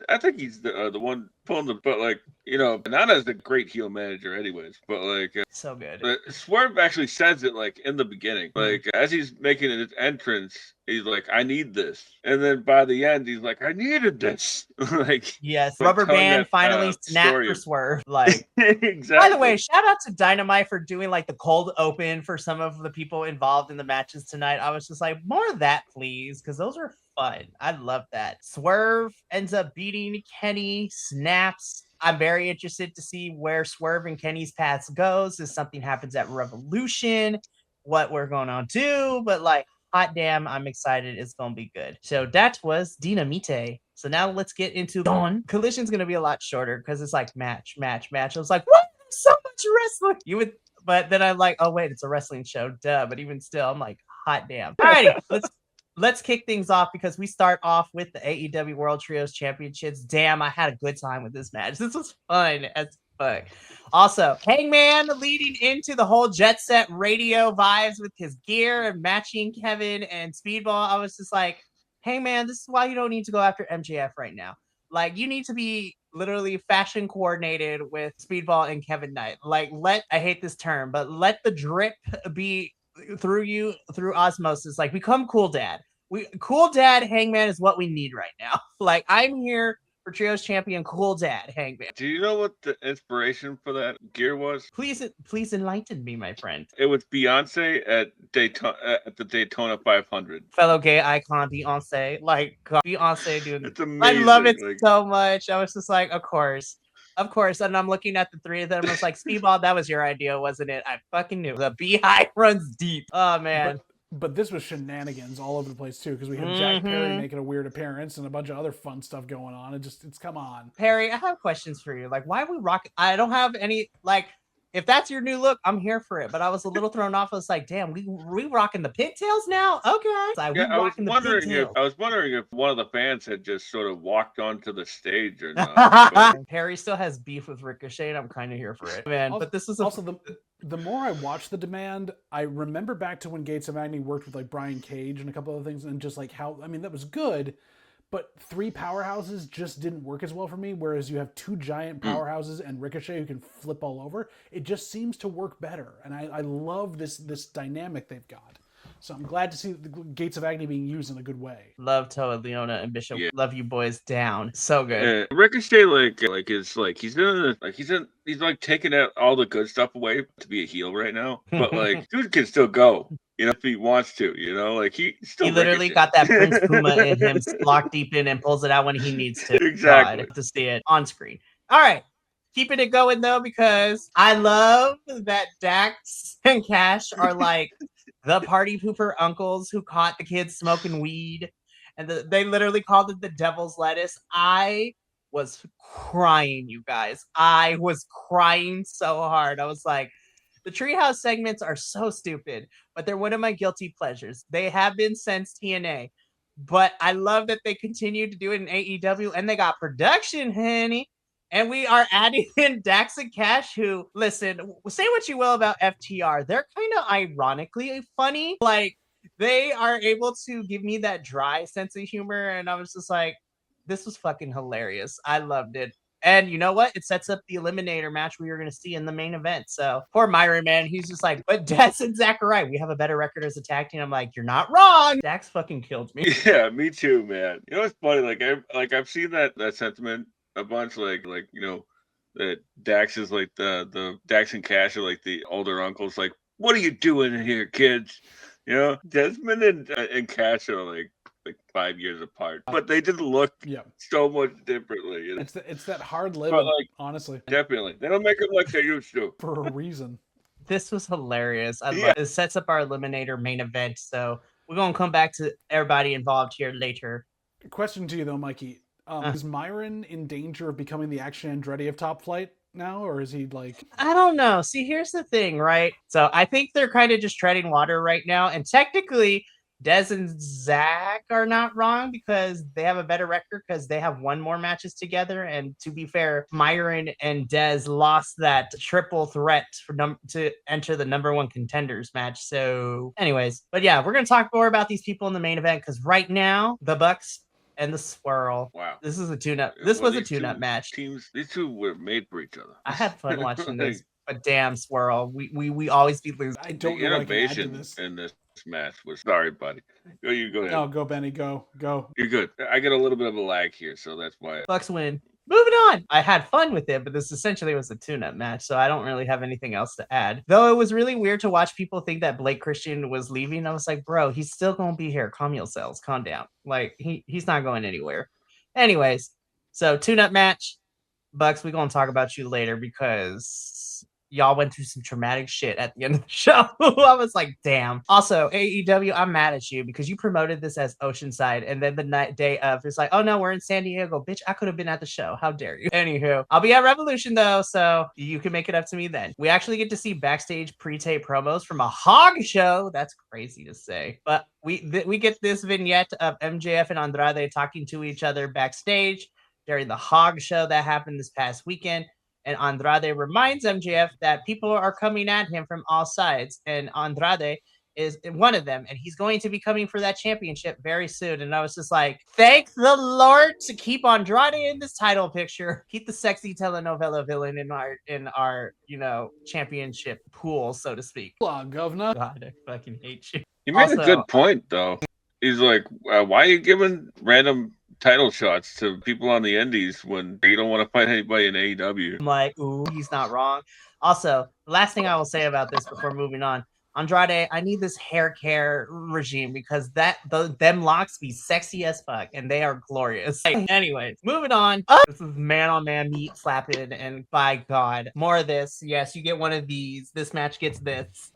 I think he's the one pulling the, but like, not as the great heel manager, anyways. But like, So good. Swerve actually says it like in the beginning, like as he's making his entrance, he's like, "I need this," and then by the end, he's like, "I needed this." Like, Yes, like rubber telling band that, finally snapped story for of- Swerve. Like, exactly. by the way, shout out to Dynamite for doing like the cold open for some of the people involved in the matches tonight. I was just like, more of that, please, because those are fun. I love that. Swerve ends up beating Kenny, snaps. I'm very interested to see where Swerve and Kenny's paths goes. If something happens at Revolution, what we're going to do. But like, hot damn, I'm excited. It's going to be good. So that was Dynamite. So now let's get into Dawn. Collision's going to be a lot shorter because it's like match. I was like, what? There's so much wrestling. But then I'm like, oh wait, it's a wrestling show. Duh. But even still, I'm like, hot damn. Alrighty, let's kick things off because we start off with the AEW World Trios Championships. Damn, I had a good time with this match. This was fun as fuck. Also, Hangman leading into the whole Jet Set Radio vibes with his gear and matching Kevin and Speedball. I was just like, Hangman, this is why you don't need to go after MJF right now. Like, you need to be literally fashion coordinated with Speedball and Kevin Knight. Like, I hate this term, but let the drip be through osmosis. Like, become Cool Dad. Cool Dad Hangman is what we need right now. Like, I'm here for Trios Champion Cool Dad Hangman. Do you know what the inspiration for that gear was? Please enlighten me, my friend. It was Beyonce at the Daytona 500. Fellow gay icon Beyonce. Like, God, Beyonce doing It's amazing. I love it so much. I was just like, of course. And I'm looking at the three of them. I was like, Speedball, that was your idea, wasn't it? I fucking knew. The beehive runs deep. Oh, man. But this was shenanigans all over the place, too, because we have Jack Perry making a weird appearance and a bunch of other fun stuff going on. It's come on. Perry, I have questions for you. Like, why are we rocking? I don't have any, like, if that's your new look, I'm here for it. But I was a little thrown off. I was like, damn, we rocking the pigtails now? Okay. I was wondering if one of the fans had just sort of walked onto the stage or not. Perry still has beef with Ricochet, and I'm kind of here for it, man. Also, but this is also the more I watch the Demand, I remember back to when Gates of Agony worked with like Brian Cage and a couple other things, and just like how, I mean, that was good, but three powerhouses just didn't work as well for me. Whereas you have two giant powerhouses and Ricochet who can flip all over, it just seems to work better. And I love this dynamic they've got. So I'm glad to see the Gates of Agony being used in a good way. Love Toa, Leona, and Bishop. Yeah. Love you boys down. So good. Ricochet, he's like taking out all the good stuff away to be a heel right now. But like, dude can still go. If he wants to, like he literally got that Prince Puma in him locked deep in and pulls it out when he needs to. Exactly. God, to see it on screen. All right. Keeping it going though, because I love that Dax and Cash are like the party pooper uncles who caught the kids smoking weed. And they literally called it the devil's lettuce. I was crying, you guys. I was crying so hard. I was like, the Treehouse segments are so stupid, but they're one of my guilty pleasures. They have been since TNA, but I love that they continue to do it in AEW, and they got production, honey. And we are adding in Dax and Cash, who, listen, say what you will about FTR. They're kind of ironically funny. Like, they are able to give me that dry sense of humor, and I was just like, this was fucking hilarious. I loved it. And you know what? It sets up the Eliminator match we were going to see in the main event. So poor Myron, man, he's just like, but Dax and Zachariah, we have a better record as a tag team. I'm like, you're not wrong. Dax fucking killed me. Yeah, me too, man. It's funny. I've seen that sentiment a bunch. That Dax is like the Dax and Cash are like the older uncles. Like, what are you doing here, kids? Desmond and Cash are like 5 years apart, but they did look so much differently. It's that hard living, honestly. Definitely, they don't make them like they used to for a reason. This was hilarious. I love it. Sets up our Eliminator main event, so we're gonna come back to everybody involved here later. Question to you though, Mikey: is Myron in danger of becoming the Action Andretti of Top Flight now, or is he like? I don't know. See, here's the thing, right? So I think they're kind of just treading water right now, and technically Dez and Zach are not wrong because they have a better record because they have won more matches together. And to be fair, Myron and Dez lost that triple threat to enter the number one contenders match. So anyways, but yeah, we're going to talk more about these people in the main event because right now the Bucks and the Swirl. Wow. This is a tune-up. This was a tune-up match. These two were made for each other. I had fun watching this, but damn, Swirl, we always be losing. I don't know what I can add to this. In this match was sorry, buddy. You go ahead. No, go Benny, go. You're good. I get a little bit of a lag here, so that's why. Bucks win. Moving on. I had fun with it, but this essentially was a tune-up match, so I don't really have anything else to add. Though it was really weird to watch people think that Blake Christian was leaving. I was like, bro, he's still gonna be here. Calm yourselves. Calm down. Like he's not going anywhere. Anyways, so tune-up match. Bucks, we're gonna talk about you later because y'all went through some traumatic shit at the end of the show. I was like, damn. Also, AEW, I'm mad at you because you promoted this as Oceanside, and then the day of, it's like, oh no, we're in San Diego. Bitch, I could have been at the show. How dare you? Anywho, I'll be at Revolution though, so you can make it up to me then. We actually get to see backstage pre-tape promos from a hog show. That's crazy to say. But we get this vignette of MJF and Andrade talking to each other backstage during the hog show that happened this past weekend. And Andrade reminds MJF that people are coming at him from all sides. And Andrade is one of them. And he's going to be coming for that championship very soon. And I was just like, thank the Lord to keep Andrade in this title picture. Keep the sexy telenovela villain in our championship pool, so to speak. Governor. God, I fucking hate you. You made a good point, though. He's like, why are you giving random title shots to people on the indies when you don't want to fight anybody in AEW? I'm like, ooh, he's not wrong. Also, the last thing I will say about this before moving on, Andrade, I need this hair care regime because them locks be sexy as fuck and they are glorious. Anyways, moving on. This is man-on-man meat slapping, and by God, more of this. Yes, you get one of these. This match gets this.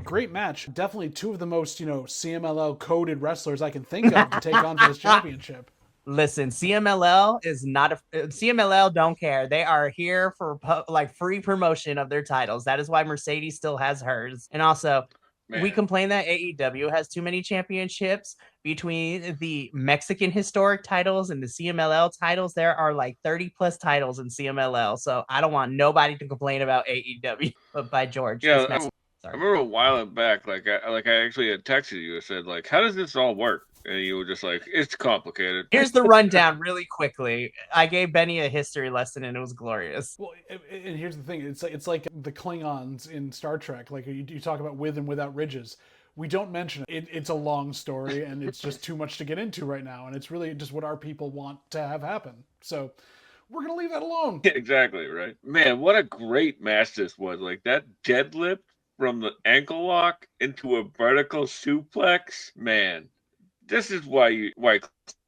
Great match. Definitely two of the most, CMLL coded wrestlers I can think of to take on for this championship. Listen, CMLL is not CMLL don't care. They are here for free promotion of their titles. That is why Mercedes still has hers. And also, we complain that AEW has too many championships. Between the Mexican historic titles and the CMLL titles, there are like 30 plus titles in CMLL. So I don't want nobody to complain about AEW. But by George, yeah, I remember a while back, I actually had texted you and said, how does this all work? And you were just like, it's complicated. Here's the rundown really quickly. I gave Benny a history lesson and it was glorious. Well, and here's the thing. It's like the Klingons in Star Trek. Like you talk about with and without ridges. We don't mention it. It's a long story and it's just too much to get into right now. And it's really just what our people want to have happen. So we're going to leave that alone. Exactly, right? Man, what a great match this was. That deadlift from the ankle lock into a vertical suplex. Man. This is why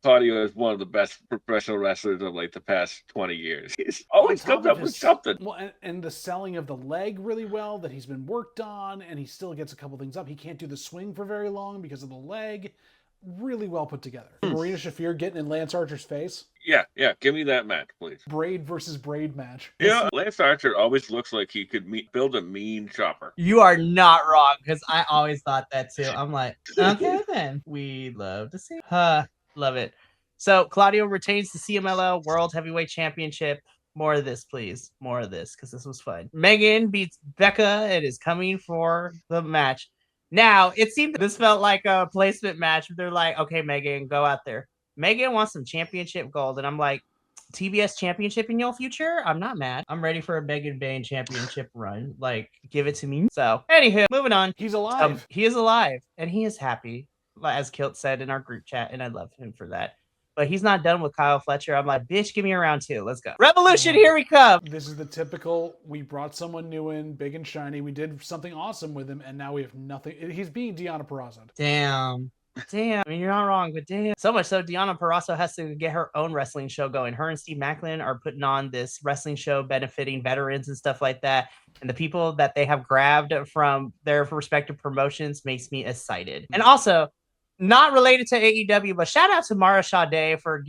Claudio is one of the best professional wrestlers of the past 20 years. He's always comes up with something. Well, and the selling of the leg really well that he's been worked on, and he still gets a couple things up. He can't do the swing for very long because of the leg. Really well put together. Marina Shafir getting in Lance Archer's face. Yeah. Give me that match, please. Braid versus Braid match. Yeah, Lance Archer always looks like he could build a mean chopper. You are not wrong, because I always thought that too. I'm like, okay then. We'd love to see. Love it. So Claudio retains the CMLL World Heavyweight Championship. More of this, please. More of this, because this was fun. Megan beats Becca and is coming for the match. Now, it seemed this felt like a placement match. They're like, okay, Megan, go out there. Megan wants some championship gold. And I'm like, TBS championship in your future? I'm not mad. I'm ready for a Megan Bain championship run. Give it to me. So, anywho, moving on. He's alive. He is alive. And he is happy, as Kilt said in our group chat. And I love him for that. But he's not done with Kyle Fletcher. I'm like, bitch, give me a round two. Let's go. Revolution, here we come. This is the typical, we brought someone new in, big and shiny. We did something awesome with him, and now we have nothing. He's being Deonna Purrazzo. Damn. I mean, you're not wrong, but damn. So much so, Deonna Purrazzo has to get her own wrestling show going. Her and Steve Macklin are putting on this wrestling show benefiting veterans and stuff like that. And the people that they have grabbed from their respective promotions makes me excited. And also, not related to AEW, but shout out to Mara Sade for,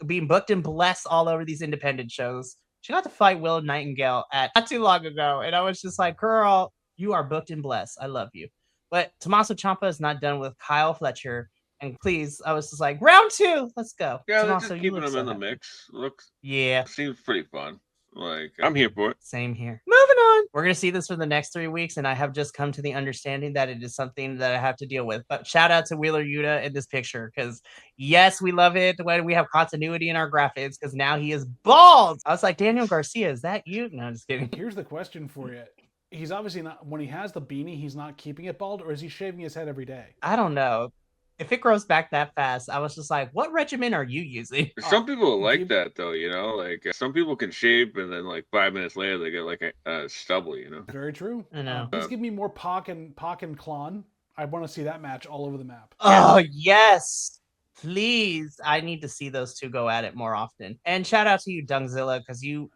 being booked and blessed all over these independent shows. She got to fight Willow Nightingale not too long ago. And I was just like, girl, you are booked and blessed. I love you. But Tommaso Ciampa is not done with Kyle Fletcher. And please, I was just like, round two, let's go. Yeah, Tommaso, they're just keeping him in the mix. Yeah. Seems pretty fun. I'm here for it. Same here. Moving on. We're going to see this for the next 3 weeks, and I have just come to the understanding that it is something that I have to deal with. But shout out to Wheeler Yuta in this picture, because yes, we love it when we have continuity in our graphics, because now he is bald. I was like, Daniel Garcia, is that you? No, I'm just kidding. Here's the question for you. He's obviously not, when he has the beanie, he's not keeping it bald, or is he shaving his head every day? I don't know. If it grows back that fast, I was just like, what regimen are you using? Some people like that though, like some people can shave and then like 5 minutes later they get like a stubble, Very true. I know. Please give me more Pac and Klon. I want to see that match all over the map. Oh, yes. Please, I need to see those two go at it more often. And shout out to you, Dungzilla, because you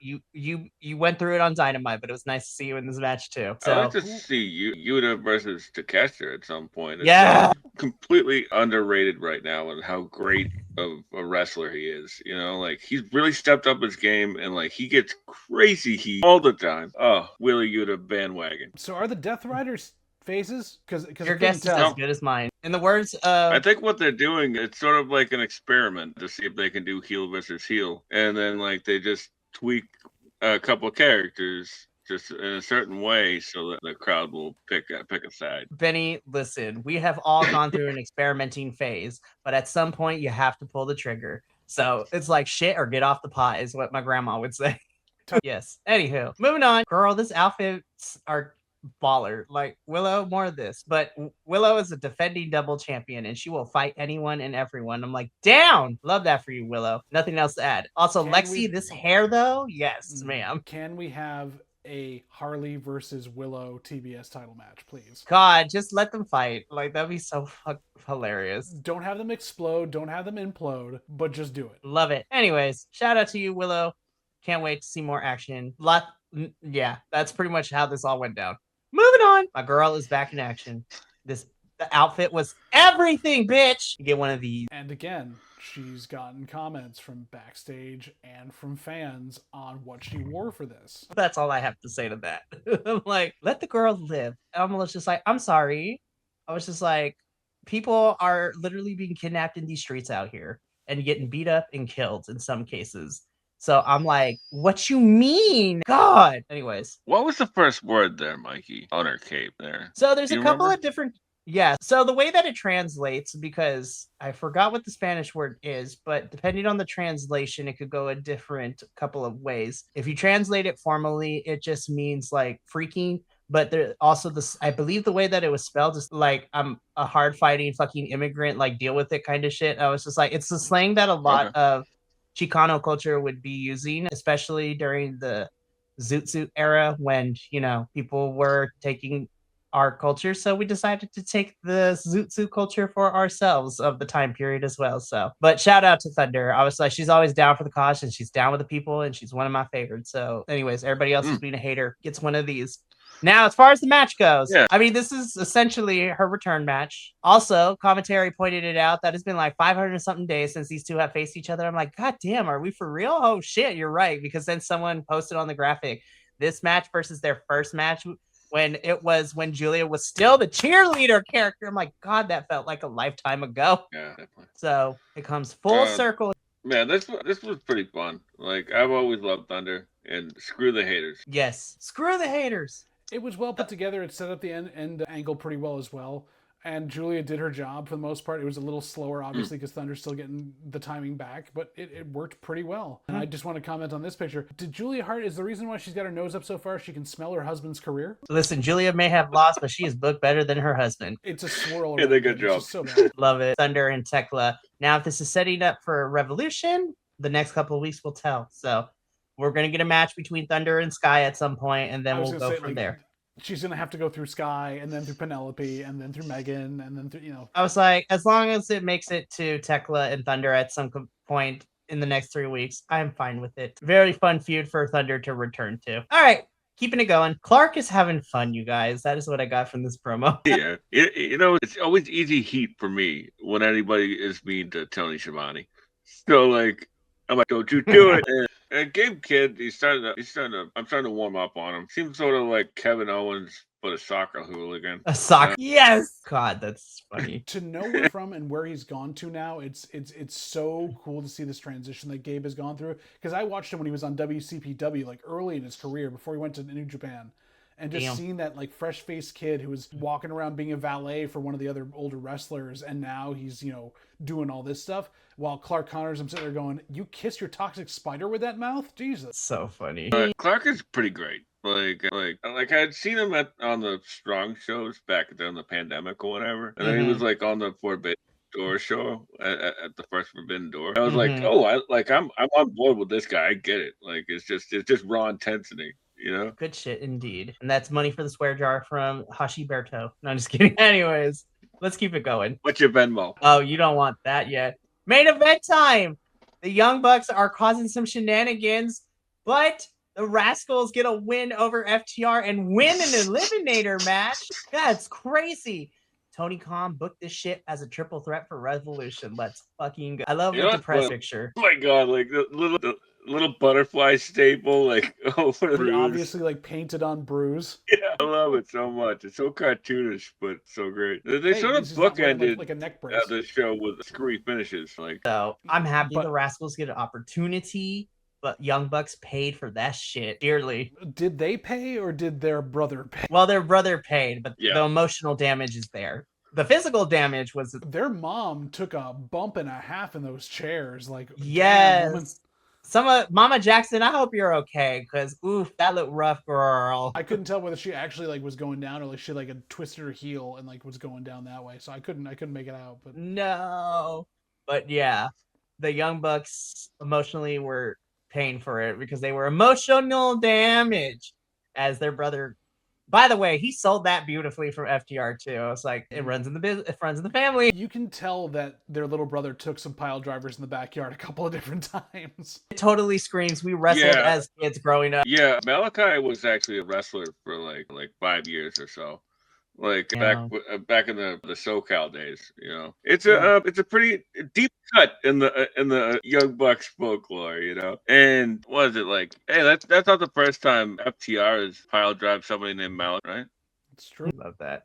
went through it on Dynamite, but it was nice to see you in this match too. So I'd like to see Yuta versus Takeshita at some point. Yeah. Completely underrated right now and how great of a wrestler he is. Like he's really stepped up his game and like he gets crazy heat all the time. Oh, Wheeler Yuta bandwagon. So are the Death Riders phases? Because your guess is as good as mine. In the words of, I think what they're doing, it's sort of like an experiment to see if they can do heel versus heel, and then like they just tweak a couple of characters just in a certain way so that the crowd will pick a side. Benny, listen, we have all gone through an experimenting phase, but at some point you have to pull the trigger. So it's like shit or get off the pot is what my grandma would say. Yes. Anywho, moving on. Girl, this outfits are baller. Like Willow, more of this, but Willow is a defending double champion and she will fight anyone and everyone. I'm like, down. Love that for you, Willow. Nothing else to add. Also, Lexi, this hair though, yes, ma'am. Can we have a Harley versus Willow TBS title match, please? God, just let them fight. Like that'd be so hilarious. Don't have them explode, don't have them implode, but just do it. Love it. Anyways, shout out to you, Willow. Can't wait to see more action. Yeah, that's pretty much how this all went down. Moving on. My girl is back in action. The outfit was everything, bitch. You get one of these. And again, she's gotten comments from backstage and from fans on what she wore for this. That's all I have to say to that. I'm like, let the girl live. And I was just like, I'm sorry. I was just like, people are literally being kidnapped in these streets out here and getting beat up and killed in some cases. So I'm like, what you mean? God. Anyways. What was the first word there, Mikey, on her cape there? So there's a couple of different... Yeah. So the way that it translates, because I forgot what the Spanish word is, but depending on the translation, it could go a different couple of ways. If you translate it formally, it just means like freaking. But there also this, I believe the way that it was spelled is like I'm a hard fighting fucking immigrant, like deal with it kind of shit. I was just like, it's the slang that a lot of Chicano culture would be using, especially during the Zoot Suit era when, people were taking our culture. So we decided to take the Zoot Suit culture for ourselves of the time period as well. So, but shout out to Thunder. I was like, she's always down for the cause and she's down with the people and she's one of my favorites. So anyways, everybody else who's being a hater gets one of these. Now, as far as the match goes, I mean, this is essentially her return match. Also, commentary pointed it out that it's been like 500 something days since these two have faced each other. I'm like, God damn, are we for real? Oh shit, you're right. Because then someone posted on the graphic this match versus their first match when Julia was still the cheerleader character. I'm like, God, that felt like a lifetime ago. Yeah, definitely. So it comes full circle. Man, this was pretty fun. Like, I've always loved Thunder, and screw the haters. Yes, screw the haters. It was well put together. It set up the end angle pretty well as well. And Julia did her job for the most part. It was a little slower, obviously, because Thunder's still getting the timing back, but it worked pretty well. And I just want to comment on this picture. Did Julia Hart, is the reason why she's got her nose up so far she can smell her husband's career? Listen, Julia may have lost, but she is booked better than her husband. It's a swirl. Yeah, they good job. So bad. Love it. Thunder and Tekla. Now, if this is setting up for Revolution, the next couple of weeks will tell. So we're going to get a match between Thunder and Sky at some point, and then we'll go from there. She's going to have to go through Sky, and then through Penelope, and then through Megan, and then through, I was like, as long as it makes it to Tekla and Thunder at some point in the next 3 weeks, I'm fine with it. Very fun feud for Thunder to return to. All right, keeping it going. Clark is having fun, you guys. That is what I got from this promo. Yeah, it's always easy heat for me when anybody is mean to Tony Schiavone. So, like, I'm like, don't you do it. And Gabe Kidd, I'm starting to warm up on him. Seems sort of like Kevin Owens, but a soccer hooligan. A soccer. Yes. God, that's funny. To know where from and where he's gone to now, it's so cool to see this transition that Gabe has gone through. Because I watched him when he was on WCPW, like early in his career before he went to New Japan. And just seeing that like fresh-faced kid who was walking around being a valet for one of the other older wrestlers, and now he's, you know, doing all this stuff. While Clark Connors, I'm sitting there going, "You kiss your toxic spider with that mouth?" Jesus. So funny. Clark is pretty great. Like I had seen him on the Strong shows back during the pandemic or whatever, and then he was like on the Forbidden Door show at the first Forbidden Door. I was like, oh, I'm on board with this guy. I get it. Like it's just raw intensity. You know? Good shit indeed. And that's money for the swear jar from Hashiberto. No, I'm just kidding. Anyways, let's keep it going. What's your Venmo? Oh, you don't want that yet. Main event time. The Young Bucks are causing some shenanigans, but the Rascals get a win over FTR and win an eliminator match. That's crazy. Tony Khan booked this shit as a triple threat for Revolution. Let's fucking go. I love the press picture. Oh my god, like the little butterfly staple, like obviously like painted on bruise. Yeah, I love it so much. It's so cartoonish, but so great. They sort of bookended like a neck brace. The show with screwy finishes. Like, so I'm happy the Rascals get an opportunity, but Young Bucks paid for that shit dearly. Did they pay or did their brother pay? Well, their brother paid, but the emotional damage is there. The physical damage was their mom took a bump and a half in those chairs. Like, yes. Mama Jackson, I hope you're okay, because oof, that looked rough, girl. I couldn't tell whether she actually like was going down or like she like had twisted her heel and like was going down that way. So I couldn't make it out. But no, but yeah, the Young Bucks emotionally were paying for it because they were emotional damage as their brother. By the way, he sold that beautifully from FTR too. It's like it runs in the business, it runs in the family. You can tell that their little brother took some pile drivers in the backyard a couple of different times. It totally screams we wrestled as kids growing up. Yeah, Malachi was actually a wrestler for like 5 years or so. Like back in the SoCal days, you know, it's a pretty deep cut in the Young Bucks folklore, you know. And what is it like? Hey, that's not the first time FTR has pile drive somebody named Mallet, right? It's true. Love that.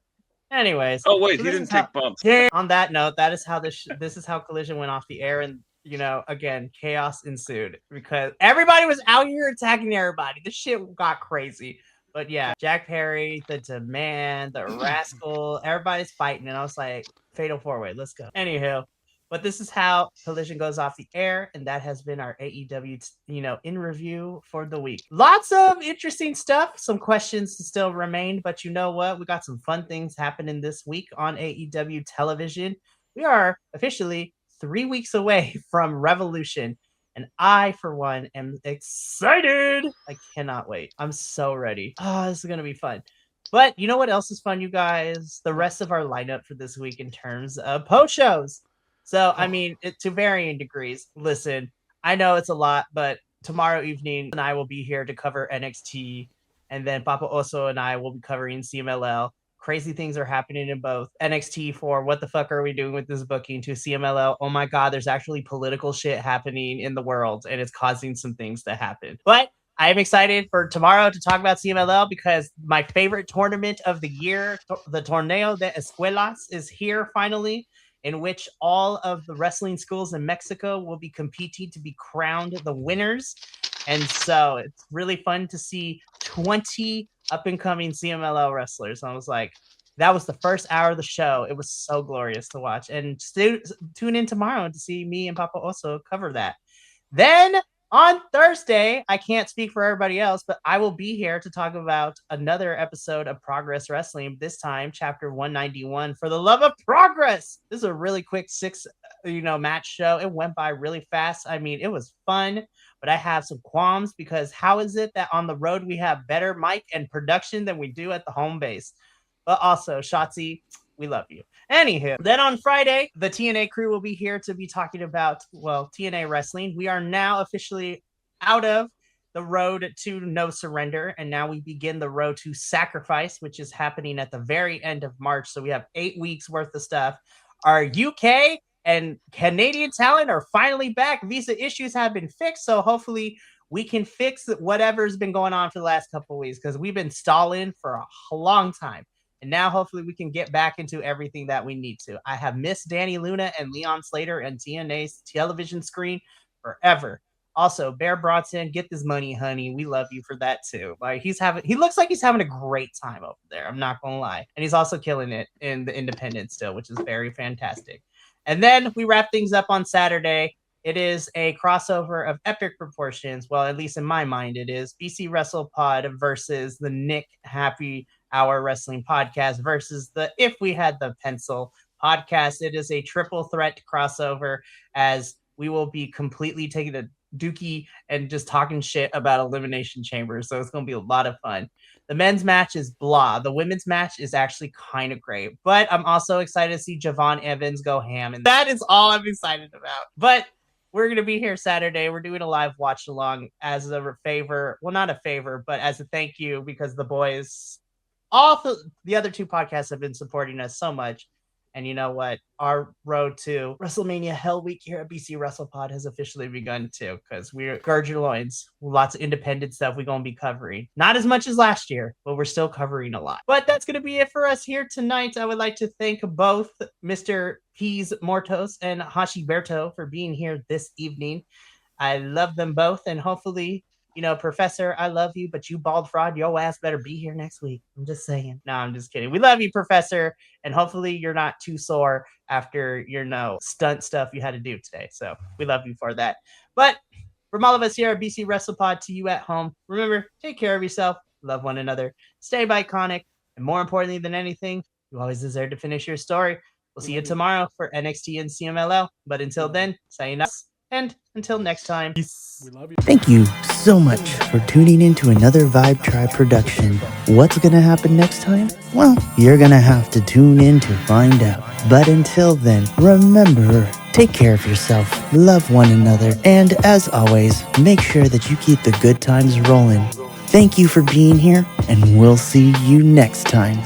Anyways, oh wait, he didn't take bumps. Yeah. On that note, that is how this is how Collision went off the air, and you know, again, chaos ensued because everybody was out here attacking everybody. This shit got crazy. But yeah, Jack Perry, the Demand, the Rascal, everybody's fighting. And I was like, Fatal 4-Way, let's go. Anywho, but this is how Collision goes off the air. And that has been our AEW, in review for the week. Lots of interesting stuff. Some questions still remain. But you know what? We got some fun things happening this week on AEW television. We are officially 3 weeks away from Revolution. And I, for one, am excited. I cannot wait. I'm so ready. Oh, this is going to be fun. But you know what else is fun, you guys? The rest of our lineup for this week in terms of post shows. So, I mean, to varying degrees. Listen, I know it's a lot, but tomorrow evening, and I will be here to cover NXT. And then Papa Oso and I will be covering CMLL. Crazy things are happening in both. NXT for what the fuck are we doing with this booking, to CMLL. Oh my God, there's actually political shit happening in the world and it's causing some things to happen. But I am excited for tomorrow to talk about CMLL because my favorite tournament of the year, the Torneo de Escuelas, is here finally, in which all of the wrestling schools in Mexico will be competing to be crowned the winners. And so it's really fun to see 20 up-and-coming CMLL wrestlers. I was like, that was the first hour of the show. It was so glorious to watch. And tune in tomorrow to see me and Papa also cover that. Then on Thursday, I can't speak for everybody else, but I will be here to talk about another episode of Progress Wrestling, this time chapter 191, For the Love of Progress. This is a really quick 6 match show. It went by really fast. I mean, it was fun, but I have some qualms because how is it that on the road we have better mic and production than we do at the home base? But also, Shotzi, we love you. Anywho, then on Friday, the TNA crew will be here to be talking about, TNA wrestling. We are now officially out of the road to No Surrender, and now we begin the road to Sacrifice, which is happening at the very end of March. So we have 8 weeks worth of stuff. Our UK and Canadian talent are finally back. Visa issues have been fixed, so hopefully we can fix whatever's been going on for the last couple of weeks, because we've been stalling for a long time. And now hopefully we can get back into everything that we need to. I have missed Danny Luna and Leon Slater and TNA's television screen forever. Also, Bear Bronson, get this money, honey. We love you for that too. Like he looks like he's having a great time over there. I'm not gonna lie. And he's also killing it in the independent still, which is very fantastic. And then we wrap things up on Saturday. It is a crossover of epic proportions. Well, at least in my mind, it is BC Wrestle Pod versus the Nick Happy Hour Wrestling Podcast versus the If We Had the Pencil podcast. It is a triple threat crossover, as we will be completely taking a dookie and just talking shit about Elimination Chamber. So it's going to be a lot of fun. The men's match is blah. The women's match is actually kind of great, but I'm also excited to see Javon Evans go ham. And that is all I'm excited about. But we're going to be here Saturday. We're doing a live watch along as a favor. Well, not a favor, but as a thank you, because the boys, all the other two podcasts have been supporting us so much. And you know what? Our road to WrestleMania Hell Week here at BC Wrestle Pod has officially begun too, because we're gird your loins. Lots of independent stuff we're going to be covering. Not as much as last year, but we're still covering a lot. But that's going to be it for us here tonight. I would like to thank both Mr. Peas Mortos and Hashiberto for being here this evening. I love them both, and hopefully, you know, Professor, I love you, but you bald fraud, your ass better be here next week. I'm just saying. No, I'm just kidding. We love you, Professor, and hopefully you're not too sore after your stunt stuff you had to do today. So we love you for that. But from all of us here at BC Wrestle Pod to you at home, remember, take care of yourself, love one another, stay iconic, and more importantly than anything, you always deserve to finish your story. We'll see you tomorrow for NXT and CMLL. But until then, sayonara. And until next time, peace. We love you. Thank you so much for tuning in to another Vibe Tribe production. What's going to happen next time? Well, you're going to have to tune in to find out. But until then, remember, take care of yourself, love one another, and as always, make sure that you keep the good times rolling. Thank you for being here, and we'll see you next time.